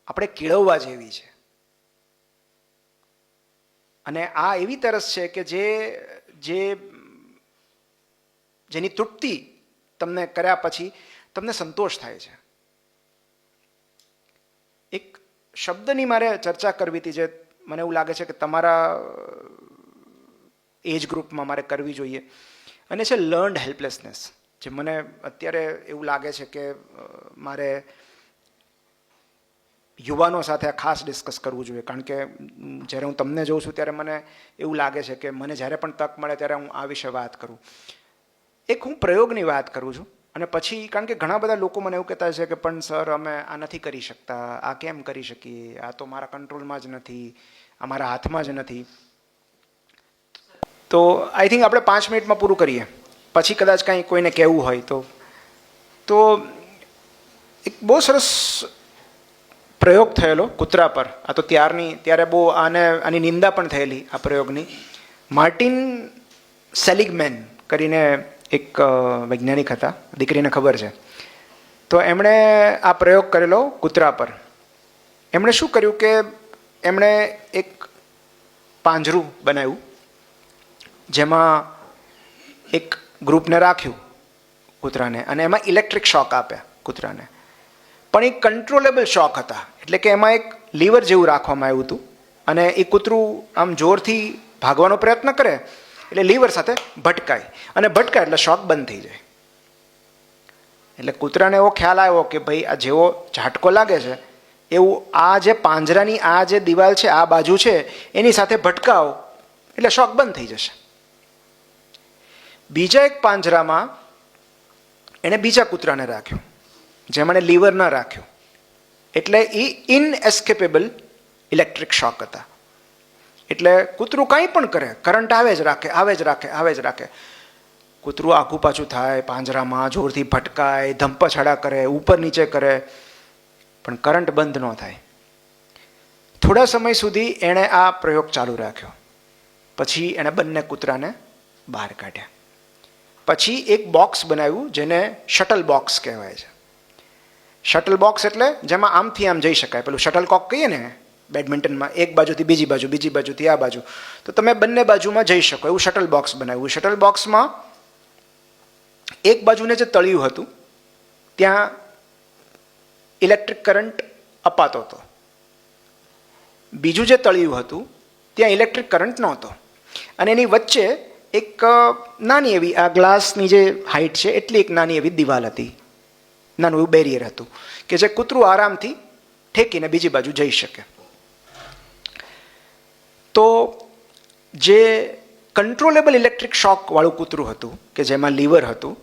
આપણે કેળવવા જેવી છે. અને આ એવી તરસ છે કે જેની તૃપ્તિ તમને કર્યા પછી તમને સંતોષ થાય છે. એક શબ્દની મારે ચર્ચા કરવી હતી જે મને એવું લાગે છે કે તમારા એજ ગ્રુપમાં મારે કરવી જોઈએ, અને છે લર્ન્ડ હેલ્પલેસનેસ. જે મને અત્યારે એવું લાગે છે કે મારે યુવાનો સાથે આ ખાસ ડિસ્કસ કરવું જોઈએ, કારણ કે જ્યારે હું તમને જોઉં છું ત્યારે મને એવું લાગે છે કે મને જ્યારે પણ તક મળે ત્યારે હું આ વિશે વાત કરું. એક હું પ્રયોગની વાત કરું છું, અને પછી કારણ કે ઘણા બધા લોકો મને એવું કહેતા છે કે પણ સર અમે આ નથી કરી શકતા, આ કેમ કરી શકીએ, આ તો મારા કંટ્રોલમાં જ નથી, આ મારા હાથમાં જ નથી. તો આઈ થિંક આપણે 5 મિનિટમાં પૂરું કરીએ, પછી કદાચ કાંઈ કોઈને કહેવું હોય તો એક બહુ સરસ પ્રયોગ થયેલો કૂતરા પર. આ તો ત્યારે બહુ આની નિંદા પણ થયેલી આ પ્રયોગની. માર્ટિન સેલિગમેન કરીને એક વૈજ્ઞાનિક હતા, દીકરીને ખબર છે. તો એમણે આ પ્રયોગ કરેલો કૂતરા પર. એમણે શું કર્યું કે એમણે એક પાંજરું બનાવ્યું, જેમાં એક ગ્રુપને રાખ્યું કૂતરાને, અને એમાં ઇલેક્ટ્રિક શોક આપ્યા કૂતરાને. પણ એ કંટ્રોલેબલ શોક હતા, એટલે કે એમાં એક લીવર જેવું રાખવામાં આવ્યું હતું, અને એ કૂતરું આમ જોરથી ભાગવાનો પ્રયત્ન કરે એટલે લીવર સાથે ભટકાય, અને ભટકાય એટલે શોક બંધ થઈ જાય. એટલે કૂતરાને એવો ખ્યાલ આવ્યો કે ભાઈ આ જેવો ઝાટકો લાગે છે એવું આ જે પાંજરાની આ જે દિવાલ છે, આ બાજુ છે, એની સાથે ભટકાવ એટલે શોક બંધ થઈ જશે. બીજા એક પાંજરામાં એણે બીજા કૂતરાને રાખ્યો, જેમણે લીવર ન રાખ્યું, એટલે એ ઇનએસ્કેપેબલ ઇલેક્ટ્રિક શોક હતા. એટલે કૂતરું કંઈ પણ કરે, કરંટ આવે જ રાખે. કૂતરું આઘું પાછું થાય પાંજરામાં, જોરથી ભટકાય, ધંપછાડા કરે, ઉપર નીચે કરે, પણ કરંટ બંધ ન થાય. થોડા સમય સુધી એણે આ પ્રયોગ ચાલુ રાખ્યો. પછી એણે બંને કૂતરાને બહાર કાઢ્યા. પછી એક બોક્સ બનાવ્યું જેને શટલ બોક્સ કહેવાય છે. શટલ બોક્સ એટલે જેમાં આમથી આમ જઈ શકાય, પેલું શટલ કોક કહીએ ને બેડમિન્ટનમાં, એક બાજુથી બીજી બાજુ, બીજી બાજુથી આ બાજુ, તો તમે બંને બાજુમાં જઈ શકો એવું શટલ બોક્સ બનાવ્યું. શટલ બોક્સમાં એક બાજુને જે તળિયું હતું ત્યાં ઇલેક્ટ્રિક કરંટ અપાતો હતો, બીજું જે તળિયું હતું ત્યાં ઇલેક્ટ્રિક કરંટ નહોતો, અને એની વચ્ચે એક નાની એવી આ ગ્લાસની જે હાઇટ છે એટલી એક નાની એવી દિવાલ હતી, નાનું એવું બેરિયર હતું કે જે કૂતરું આરામથી ઠેકીને બીજી બાજુ જઈ શકે. તો જે કંટ્રોલેબલ ઇલેક્ટ્રિક શોક વાળું કૂતરું હતું કે જેમાં લીવર હતું,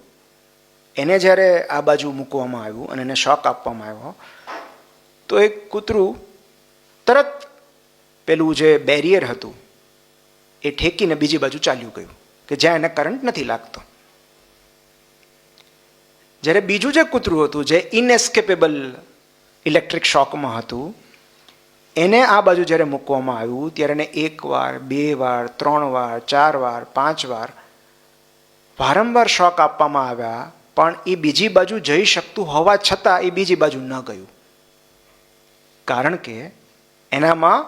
એને જ્યારે આ બાજુ મૂકવામાં આવ્યું અને એને શોક આપવામાં આવ્યો, તો એ કૂતરું તરત પેલું જે બેરિયર હતું એ ઠેકીને બીજી બાજુ ચાલ્યું ગયું કે જ્યાં એને કરંટ નથી લાગતો. જ્યારે બીજું જે કૂતરું હતું જે ઇનએસ્કેપેબલ ઇલેક્ટ્રિક શોકમાં હતું, એને આ બાજુ જ્યારે મૂકવામાં આવ્યું ત્યારે એને 1 વાર, 2 વાર, 3 વાર, 4 વાર, 5 વાર વારંવાર શોક આપવામાં આવ્યા, પણ એ બીજી બાજુ જઈ શકતું હોવા છતાં એ બીજી બાજુ ન ગયું, કારણ કે એનામાં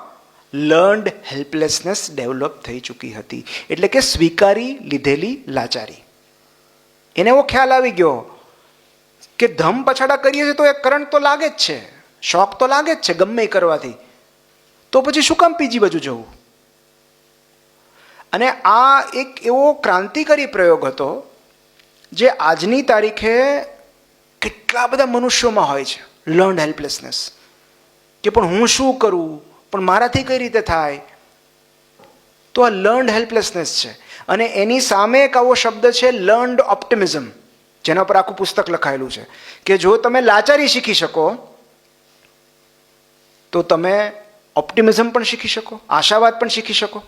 લર્ન્ડ હેલ્પલેસનેસ ડેવલપ થઈ ચૂકી હતી. એટલે કે સ્વીકારી લીધેલી લાચારી. એને એવો ખ્યાલ આવી ગયો કે ધમ પછાડા કરીએ છીએ તો એ કરંટ તો લાગે જ છે, શોક તો લાગે જ છે ગમે એ કરવાથી, તો પછી શું કામ બીજી બાજુ જવું. અને આ એક એવો ક્રાંતિકારી પ્રયોગ હતો જે આજની તારીખે કેટલા બધા મનુષ્યોમાં હોય છે. લર્ન્ડ હેલ્પલેસનેસ કે પણ હું શું કરું, પણ મારાથી કઈ રીતે થાય. તો આ લર્ન્ડ હેલ્પલેસનેસ છે. અને એની સામે એક આવો શબ્દ છે લર્ન્ડ ઓપ્ટિમિઝમ, જેના પર આખું પુસ્તક લખાયેલું છે કે જો તમે લાચારી શીખી શકો તો તમે ઓપ્ટિમિઝમ પણ શીખી શકો, આશાવાદ પણ શીખી શકો.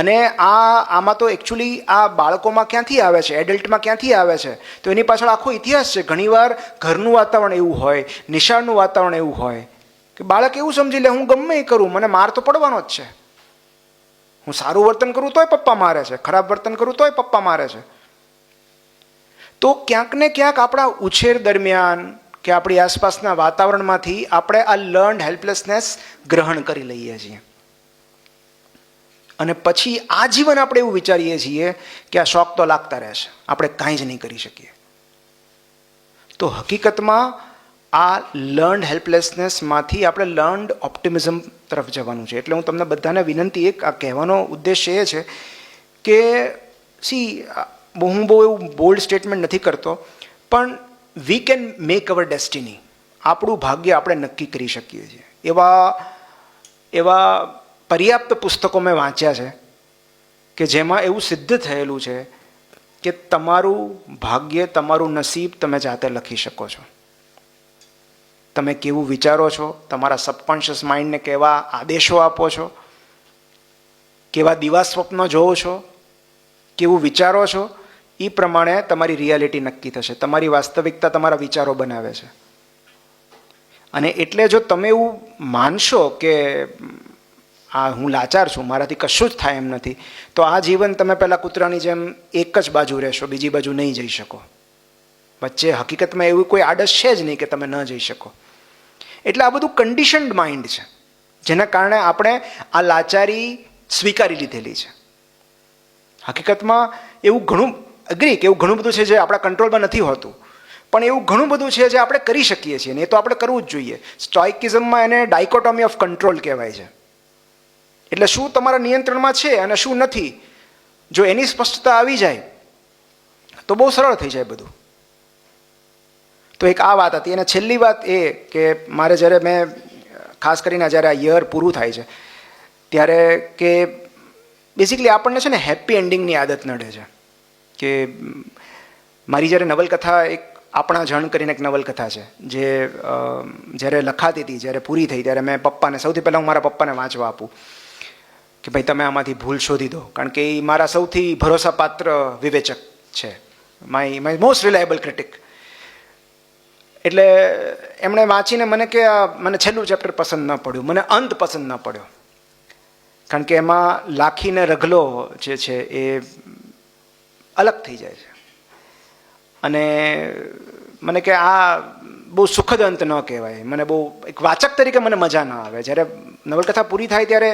અને આમાં તો એકચ્યુઅલી આ બાળકોમાં ક્યાંથી આવે છે, એડલ્ટમાં ક્યાંથી આવે છે, તો એની પાછળ આખો ઇતિહાસ છે. ઘણીવાર ઘરનું વાતાવરણ એવું હોય, નિશાળનું વાતાવરણ એવું હોય કે બાળક એવું સમજી લે હું ગમે એ કરું મને માર તો પડવાનો જ છે, હું સારું વર્તન કરું તોય પપ્પા મારે છે, ખરાબ વર્તન કરું તોય પપ્પા મારે છે. તો ક્યાંક ને ક્યાંક આપણા ઉછેર દરમિયાન કે આપણી આસપાસના વાતાવરણમાંથી આપણે આ લર્ન્ડ હેલ્પલેસનેસ ગ્રહણ કરી લઈએ છીએ. અને પછી આજીવન આપણે એવું વિચારીએ છીએ કે આ શોખ તો લાગતા રહેશે, આપણે કાંઈ જ નહીં કરી શકીએ. તો હકીકતમાં આ લર્ન્ડ હેલ્પલેસનેસમાંથી આપણે લર્ન્ડ ઓપ્ટિમિઝમ તરફ જવાનું છે. એટલે હું તમને બધાને વિનંતી, એક આ કહેવાનો ઉદ્દેશ્ય એ છે કે હું બહુ એવું બોલ્ડ સ્ટેટમેન્ટ નથી કરતો, પણ we can make hour destiny. આપણું ભાગ્ય આપણે નક્કી કરી શકીએ છીએ. એવા પર્યાપ્ત પુસ્તકો મેં વાંચ્યા છે કે જેમાં એવું સિદ્ધ થયેલું છે કે તમારું ભાગ્ય, તમારું નસીબ તમે જાતે લખી શકો છો. તમે કેવું વિચારો છો, તમારા સબકોન્શિયસ માઇન્ડને કેવા આદેશો આપો છો, કેવા દિવા સ્વપ્નો જોવો છો, કેવું વિચારો છો, એ પ્રમાણે તમારી રિયાલિટી નક્કી થશે. તમારી વાસ્તવિકતા તમારા વિચારો બનાવે છે. અને એટલે જો તમે એવું માનશો કે આ હું લાચાર છું, મારાથી કશું જ થાય એમ નથી, તો આ જીવન તમે પહેલાં કૂતરાની જેમ એક જ બાજુ રહેશો, બીજી બાજુ નહીં જઈ શકો. વચ્ચે હકીકતમાં એવું કોઈ આડસ છે જ નહીં કે તમે ન જઈ શકો. એટલે આ બધું કન્ડિશન્ડ માઇન્ડ છે, જેના કારણે આપણે આ લાચારી સ્વીકારી લીધેલી છે. હકીકતમાં એવું ઘણું અગ્રી કે એવું ઘણું બધું છે જે આપણા કંટ્રોલમાં નથી હોતું, પણ એવું ઘણું બધું છે જે આપણે કરી શકીએ છીએ, ને એ તો આપણે કરવું જ જોઈએ. સ્ટોઇકિઝમમાં એને ડાયકોટોમી ઓફ કંટ્રોલ કહેવાય છે. એટલે શું તમારા નિયંત્રણમાં છે અને શું નથી, જો એની સ્પષ્ટતા આવી જાય તો બહુ સરળ થઈ જાય બધું. તો એક આ વાત હતી. અને છેલ્લી વાત એ કે મારે જ્યારે મેં ખાસ કરીને જ્યારે આ યર પૂરું થાય છે ત્યારે કે બેઝિકલી આપણને છે ને હેપી એન્ડિંગની આદત નડે છે. કે મારી જ્યારે નવલકથા, એક આપણા જણ કરીને એક નવલકથા છે જે જ્યારે લખાતી હતી, જ્યારે પૂરી થઈ ત્યારે મેં પપ્પાને, સૌથી પહેલાં હું મારા પપ્પાને વાંચવા આપું કે ભાઈ તમે આમાંથી ભૂલ શોધી દો, કારણ કે એ મારા સૌથી ભરોસાપાત્ર વિવેચક છે, માય મોસ્ટ રિલાયબલ ક્રિટિક. એટલે એમણે વાંચીને મને કે મને છેલ્લું ચેપ્ટર પસંદ ન પડ્યું, મને અંત પસંદ ન પડ્યો, કારણ કે એમાં લાખીને રઘલો જે છે એ અલગ થઈ જાય છે. અને મને કે આ બહુ સુખદ અંત ન કહેવાય, મને બહુ એક વાચક તરીકે મને મજા ન આવે. જ્યારે નવલકથા પૂરી થાય ત્યારે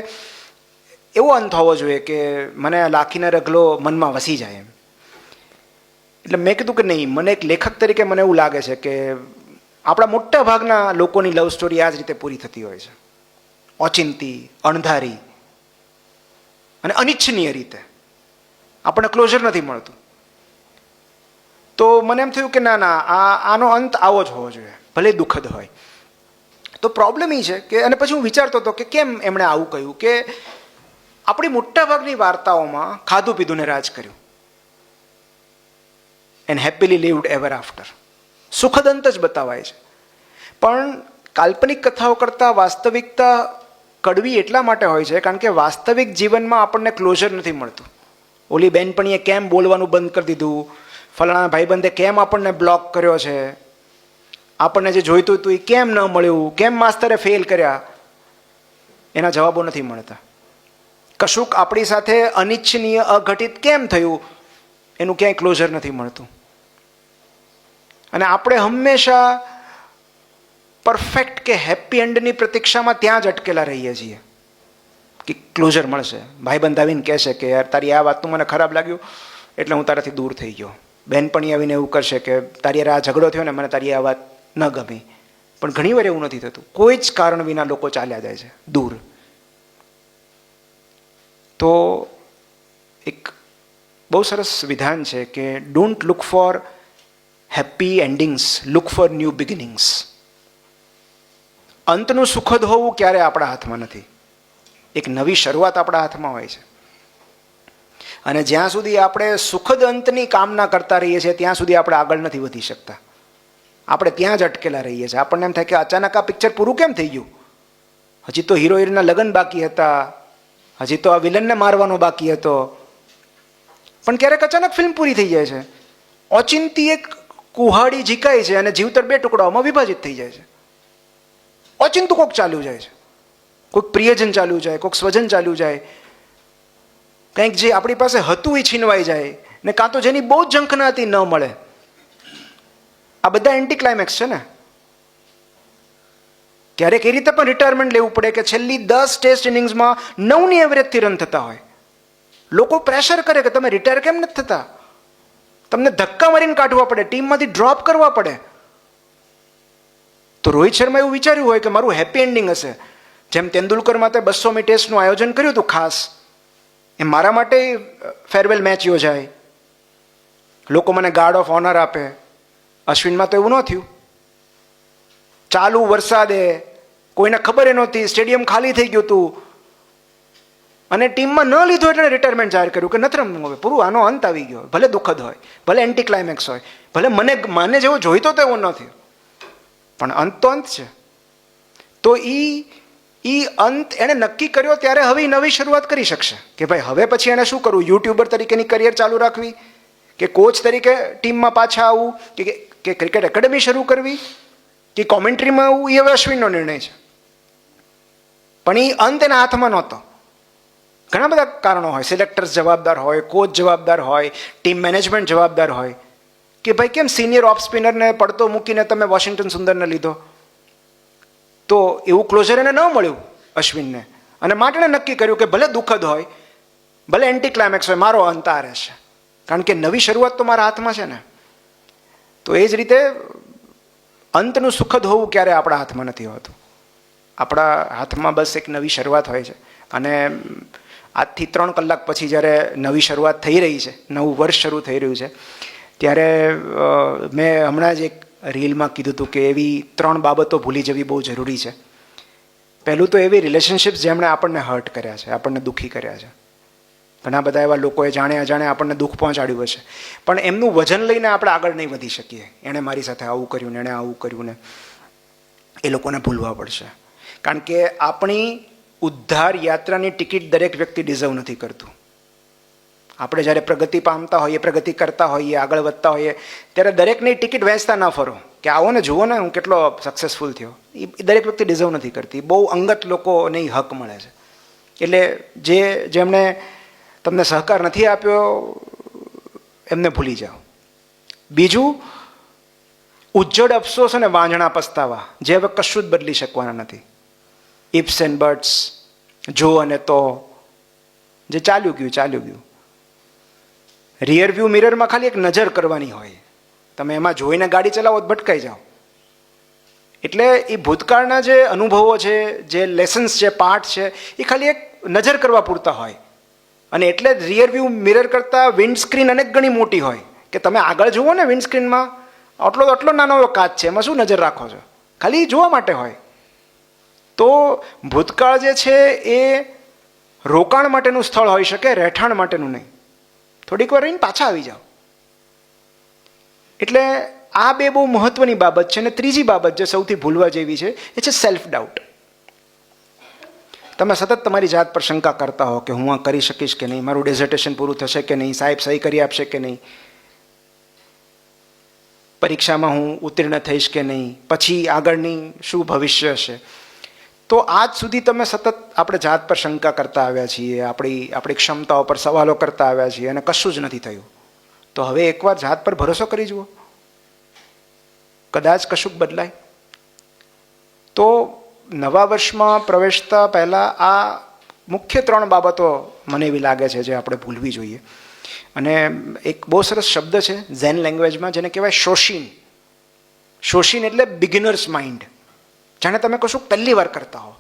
એવો અંત હોવો જોઈએ કે મને લાખીને રઘલો મનમાં વસી જાય એમ. એટલે મેં કીધું કે નહીં, મને એક લેખક તરીકે મને એવું લાગે છે કે આપણા મોટા ભાગના લોકોની લવ સ્ટોરી આ જ રીતે પૂરી થતી હોય છે, ઓચિંતી, અણધારી અને અનિચ્છનીય રીતે. આપણને ક્લોઝર નથી મળતું. તો મને એમ થયું કે ના, આનો અંત આવો જ હોવો જોઈએ, ભલે દુઃખદ હોય. તો પ્રોબ્લેમ એ છે કે, અને પછી હું વિચારતો હતો કે કેમ એમણે આવું કહ્યું, કે આપણી મોટાભાગની વાર્તાઓમાં ખાધું પીધુંને રાજ કર્યું, એન્ડ હેપીલી લીવ્ડ એવર આફ્ટર, સુખદ અંત જ બતાવાય છે. પણ કાલ્પનિક કથાઓ કરતાં વાસ્તવિકતા કડવી એટલા માટે હોય છે કારણ કે વાસ્તવિક જીવનમાં આપણને ક્લોઝર નથી મળતું. ઓલી બેનપણીએ કેમ બોલવાનું બંધ કરી દીધું, ફલાણા ભાઈબંધે કેમ આપણને બ્લોક કર્યો છે, આપણને જે જોઈતું હતું એ કેમ ન મળ્યું, કેમ માસ્તરે ફેલ કર્યા, એના જવાબો નથી મળતા. કશુંક આપણી સાથે અનિચ્છનીય, અઘટિત કેમ થયું, એનું ક્યાંય ક્લોઝર નથી મળતું. અને આપણે હંમેશા પરફેક્ટ કે હેપી એન્ડની પ્રતીક્ષામાં ત્યાં જ અટકેલા રહીએ છીએ કે ક્લોઝર મળશે. ભાઈબંધ આવીને કહેશે કે યાર તારી આ વાતનું મને ખરાબ લાગ્યું એટલે હું તારાથી દૂર થઈ ગયો. બહેનપણી આવીને એવું કરશે કે તારી યાર આ ઝઘડો થયો ને, મને તારી આ વાત ન ગમી. પણ ઘણીવાર એવું નથી થતું, કોઈ જ કારણ વિના લોકો ચાલ્યા જાય છે દૂર. તો એક બહુ સરસ વિધાન છે કે don't look for happy endings, look for new beginnings. અંતનું સુખદ હોવું ક્યારે આપણા હાથમાં નથી, એક નવી શરૂઆત આપણા હાથમાં હોય છે. અને જ્યાં સુધી આપણે સુખદ અંતની કામના કરતા રહીએ છીએ ત્યાં સુધી આપણે આગળ નથી વધી શકતા. આપણે ત્યાં જ અટકેલા રહીએ છીએ. આપણને એમ થાય કે અચાનક આ પિક્ચર પૂરું કેમ થઈ ગયું, હજી તો હીરો હિરોઈનના લગ્ન બાકી હતા, હજી તો આ વિલનને મારવાનો બાકી હતો. પણ ક્યારેક અચાનક ફિલ્મ પૂરી થઈ જાય છે, ઓચિંતી એક કુહાડી ઝીકાય છે અને જીવતર બે ટુકડાઓમાં વિભાજિત થઈ જાય છે. ઓચિંતું કોઈક ચાલ્યું જાય છે, કોઈક પ્રિયજન ચાલ્યું જાય, કોઈક સ્વજન ચાલ્યું જાય, કંઈક જે આપણી પાસે હતું એ છીનવાઈ જાય, ને કાં તો જેની બહુ જ ઝંખના હતી ન મળે. આ બધા એન્ટી ક્લાઇમેક્સ છે ને. ક્યારેક એ રીતે પણ રિટાયરમેન્ટ લેવું પડે કે છેલ્લી 10 ટેસ્ટ ઇનિંગ્સમાં 9ની એવરેજથી રન થતા હોય, લોકો પ્રેશર કરે કે તમે રિટાયર કેમ નથી થતા, તમને ધક્કા મારીને કાઢવા પડે, ટીમમાંથી ડ્રોપ કરવા પડે. તો રોહિત શર્મા એવું વિચાર્યું હોય કે મારું હેપી એન્ડિંગ હશે. જેમ તેંડુલકર માટે 200મી ટેસ્ટનું આયોજન કર્યું હતું ખાસ, એ મારા માટે ફેરવેલ મેચ યોજાય, લોકો મને ગાર્ડ ઓફ ઓનર આપે. અશ્વિનમાં તો એવું ન થયું. ચાલુ વરસાદે કોઈને ખબર નહોતી, સ્ટેડિયમ ખાલી થઈ ગયું હતું અને ટીમમાં ન લીધો એટલે રિટાયરમેન્ટ જાહેર કર્યું કે નથી રમવું હવે, પૂરું, આનો અંત આવી ગયો. ભલે દુઃખદ હોય, ભલે એન્ટી ક્લાઇમેક્સ હોય, ભલે મને જેવો જોઈતો તો એવો ન થયો, પણ અંત તો અંત છે. તો એ અંત એણે નક્કી કર્યો ત્યારે હવે નવી શરૂઆત કરી શકશે કે ભાઈ હવે પછી એણે શું કરવું, યુટ્યુબર તરીકેની કરિયર ચાલુ રાખવી કે કોચ તરીકે ટીમમાં પાછા આવવું કે ક્રિકેટ એકેડમી શરૂ કરવી કે કોમેન્ટ્રીમાં આવવું, એ હવે અશ્વિનનો નિર્ણય છે. પણ એ અંત એના હાથમાં નહોતો. ઘણા બધા કારણો હોય, સિલેક્ટર્સ જવાબદાર હોય, કોચ જવાબદાર હોય, ટીમ મેનેજમેન્ટ જવાબદાર હોય કે ભાઈ કેમ સિનિયર ઓફ સ્પિનરને પડતો મૂકીને તમે વોશિંગ્ટન સુંદરને લીધો. તો એવું ક્લોઝર એને ન મળ્યું અશ્વિનને, અને માટે નક્કી કર્યું કે ભલે દુઃખદ હોય, ભલે એન્ટી ક્લાઇમેક્સ હોય, મારો અંત આ રહેશે, કારણ કે નવી શરૂઆત તો મારા હાથમાં છે ને. તો એ જ રીતે અંતનું સુખદ હોવું ક્યારે આપણા હાથમાં નથી હોતું. આપણા હાથમાં બસ એક નવી શરૂઆત હોય છે. અને આજથી 3 કલાક પછી જ્યારે નવી શરૂઆત થઈ રહી છે, નવું વર્ષ શરૂ થઈ રહ્યું છે, ત્યારે મેં હમણાં જ એક રીલમાં કીધું હતું કે એવી 3 બાબતો ભૂલી જવી બહુ જરૂરી છે. પહેલું તો એવી રિલેશનશિપ્સ જેમણે આપણને હર્ટ કર્યા છે, આપણને દુઃખી કર્યા છે. ઘણા બધા એવા લોકોએ જાણે અજાણે આપણને દુઃખ પહોંચાડ્યું હશે, પણ એમનું વજન લઈને આપણે આગળ નહીં વધી શકીએ. એણે મારી સાથે આવું કર્યું ને, એણે આવું કર્યું ને, એ લોકોને ભૂલવા પડશે. કારણ કે આપણી ઉદ્ધાર યાત્રાની ટિકિટ દરેક વ્યક્તિ ડિઝર્વ નથી કરતું. આપણે જ્યારે પ્રગતિ પામતા હોઈએ, પ્રગતિ કરતા હોઈએ, આગળ વધતા હોઈએ, ત્યારે દરેકની ટિકિટ વહેંચતા ના ફરો કે આવો ને જુઓ ને હું કેટલો સક્સેસફુલ થયો. એ દરેક વ્યક્તિ ડિઝર્વ નથી કરતી. બહુ અંગત લોકોને હક મળે છે. એટલે જેમણે તમને સહકાર નથી આપ્યો એમને ભૂલી જાઓ. બીજું, ઉજ્જડ અફસોસ અને વાંઝણા પસ્તાવા જે હવે કશું જ બદલી શકવાના નથી. ઇફ્સ એન્ડ બટ્સ, જો અને તો, જે ચાલ્યું ગયું. રિયર વ્યૂ મિરરમાં ખાલી એક નજર કરવાની હોય, તમે એમાં જોઈને ગાડી ચલાવો તો ભટકાઈ જાઓ. એટલે એ ભૂતકાળના જે અનુભવો છે, જે લેસન્સ છે, પાઠ છે, એ ખાલી એક નજર કરવા પૂરતા હોય. અને એટલે જ રિયર વ્યૂ મિરર કરતાં વિન્ડસ્ક્રીન અનેક ગણી મોટી હોય કે તમે આગળ જુઓ ને વિન્ડસ્ક્રીનમાં આટલો નાનો કાચ છે, એમાં શું નજર રાખો છો, ખાલી જોવા માટે હોય. તો ભૂતકાળ જે છે એ રોકાણ માટેનું સ્થળ હોઈ શકે, રહેઠાણ માટેનું નહીં. થોડીક વાર રહીને પાછા આવી જાઓ. એટલે આ 2 બહુ મહત્વની બાબત છે. અને ત્રીજી બાબત જે સૌથી ભૂલવા જેવી છે એ છે સેલ્ફ ડાઉટ. તમે સતત તમારી જાત પર શંકા કરતા હો કે હું આ કરી શકીશ કે નહીં, મારું ડેઝર્ટેશન પૂરું થશે કે નહીં, સાહેબ સહી કરી આપશે કે નહીં, પરીક્ષામાં હું ઉત્તીર્ણ થઈશ કે નહીં, પછી આગળની શું ભવિષ્ય હશે. તો આજ સુધી તમે સતત આપણે જાત પર શંકા કરતા આવ્યા છીએ, આપણી ક્ષમતાઓ પર સવાલો કરતા આવ્યા છીએ અને કશું જ નથી થયું. તો હવે એકવાર જાત પર ભરોસો કરી જુઓ, કદાચ કશુંક બદલાય. તો નવા વર્ષમાં પ્રવેશતા પહેલાં આ મુખ્ય 3 બાબતો મને એવી લાગે છે જે આપણે ભૂલવી જોઈએ. અને એક બહુ સરસ શબ્દ છે ઝેન લેંગ્વેજમાં જેને કહેવાય શોશીન. શોશીન એટલે બિગિનર્સ માઇન્ડ. જાણે તમે કશું પહેલી વાર કરતા હો.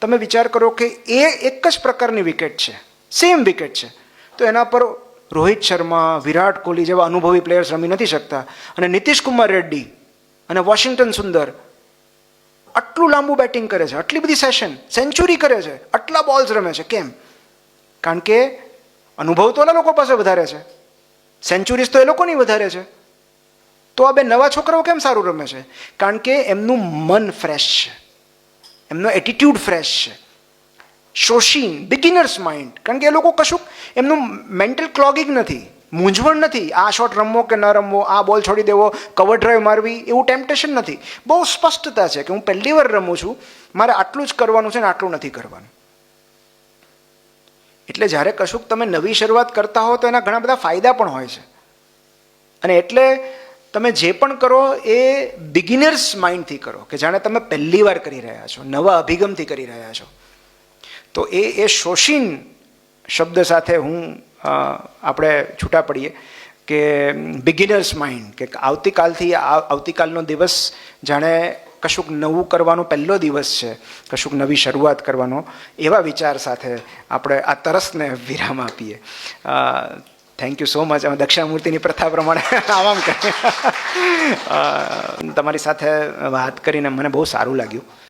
તમે વિચાર કરો કે એ એક જ પ્રકારની વિકેટ છે, સેમ વિકેટ છે, તો એના પર રોહિત શર્મા, વિરાટ કોહલી જેવા અનુભવી પ્લેયર્સ રમી નથી શકતા, અને નીતિશ કુમાર રેડ્ડી અને વોશિંગ્ટન સુંદર આટલું લાંબુ બેટિંગ કરે છે, આટલી બધી સેન્ચુરી કરે છે, આટલા બોલ્સ રમે છે. કેમ? કારણ કે અનુભવ તો ઓલા લોકો પાસે વધારે છે, સેન્ચુરીઝ તો એ લોકોની વધારે છે. તો આ 2 નવા છોકરાઓ કેમ સારું રમે છે? કારણ કે એમનું મન ફ્રેશ છે, એમનો એટીટ્યુડ ફ્રેશ છે. શોશીન, બિગિનર્સ માઇન્ડ. કારણ કે એ લોકો કશું એમનું મેન્ટલ ક્લોગિંગ નથી, મૂંઝવણ નથી. આ શોટ રમવો કે ન રમવો, આ બોલ છોડી દેવો, કવર ડ્રાઈવ મારવી, એવું ટેમ્પટેશન નથી. બહુ સ્પષ્ટતા છે કે હું પહેલી વાર રમું છું, મારે આટલું જ કરવાનું છે ને આટલું નથી કરવાનું. એટલે જ્યારે કશુંક તમે નવી શરૂઆત કરતા હો તો એના ઘણા બધા ફાયદા પણ હોય છે. અને એટલે તમે જે પણ કરો એ બિગિનર્સ માઇન્ડથી કરો, કે જાણે તમે પહેલી વાર કરી રહ્યા છો, નવા અભિગમથી કરી રહ્યા છો. તો એ શોશીન શબ્દ સાથે આપણે છૂટા પડીએ કે બિગિનર્સ માઇન્ડ, કે આવતીકાલનો દિવસ જાણે કશુંક નવું કરવાનો પહેલો દિવસ છે, કશુંક નવી શરૂઆત કરવાનો, એવા વિચાર સાથે આપણે આ તરસને વિરામ આપીએ. Thank you so much. અમે દક્ષિણામૂર્તિની પ્રથા પ્રમાણે આમ કરીએ. તમારી સાથે વાત કરીને મને બહુ સારું લાગ્યું.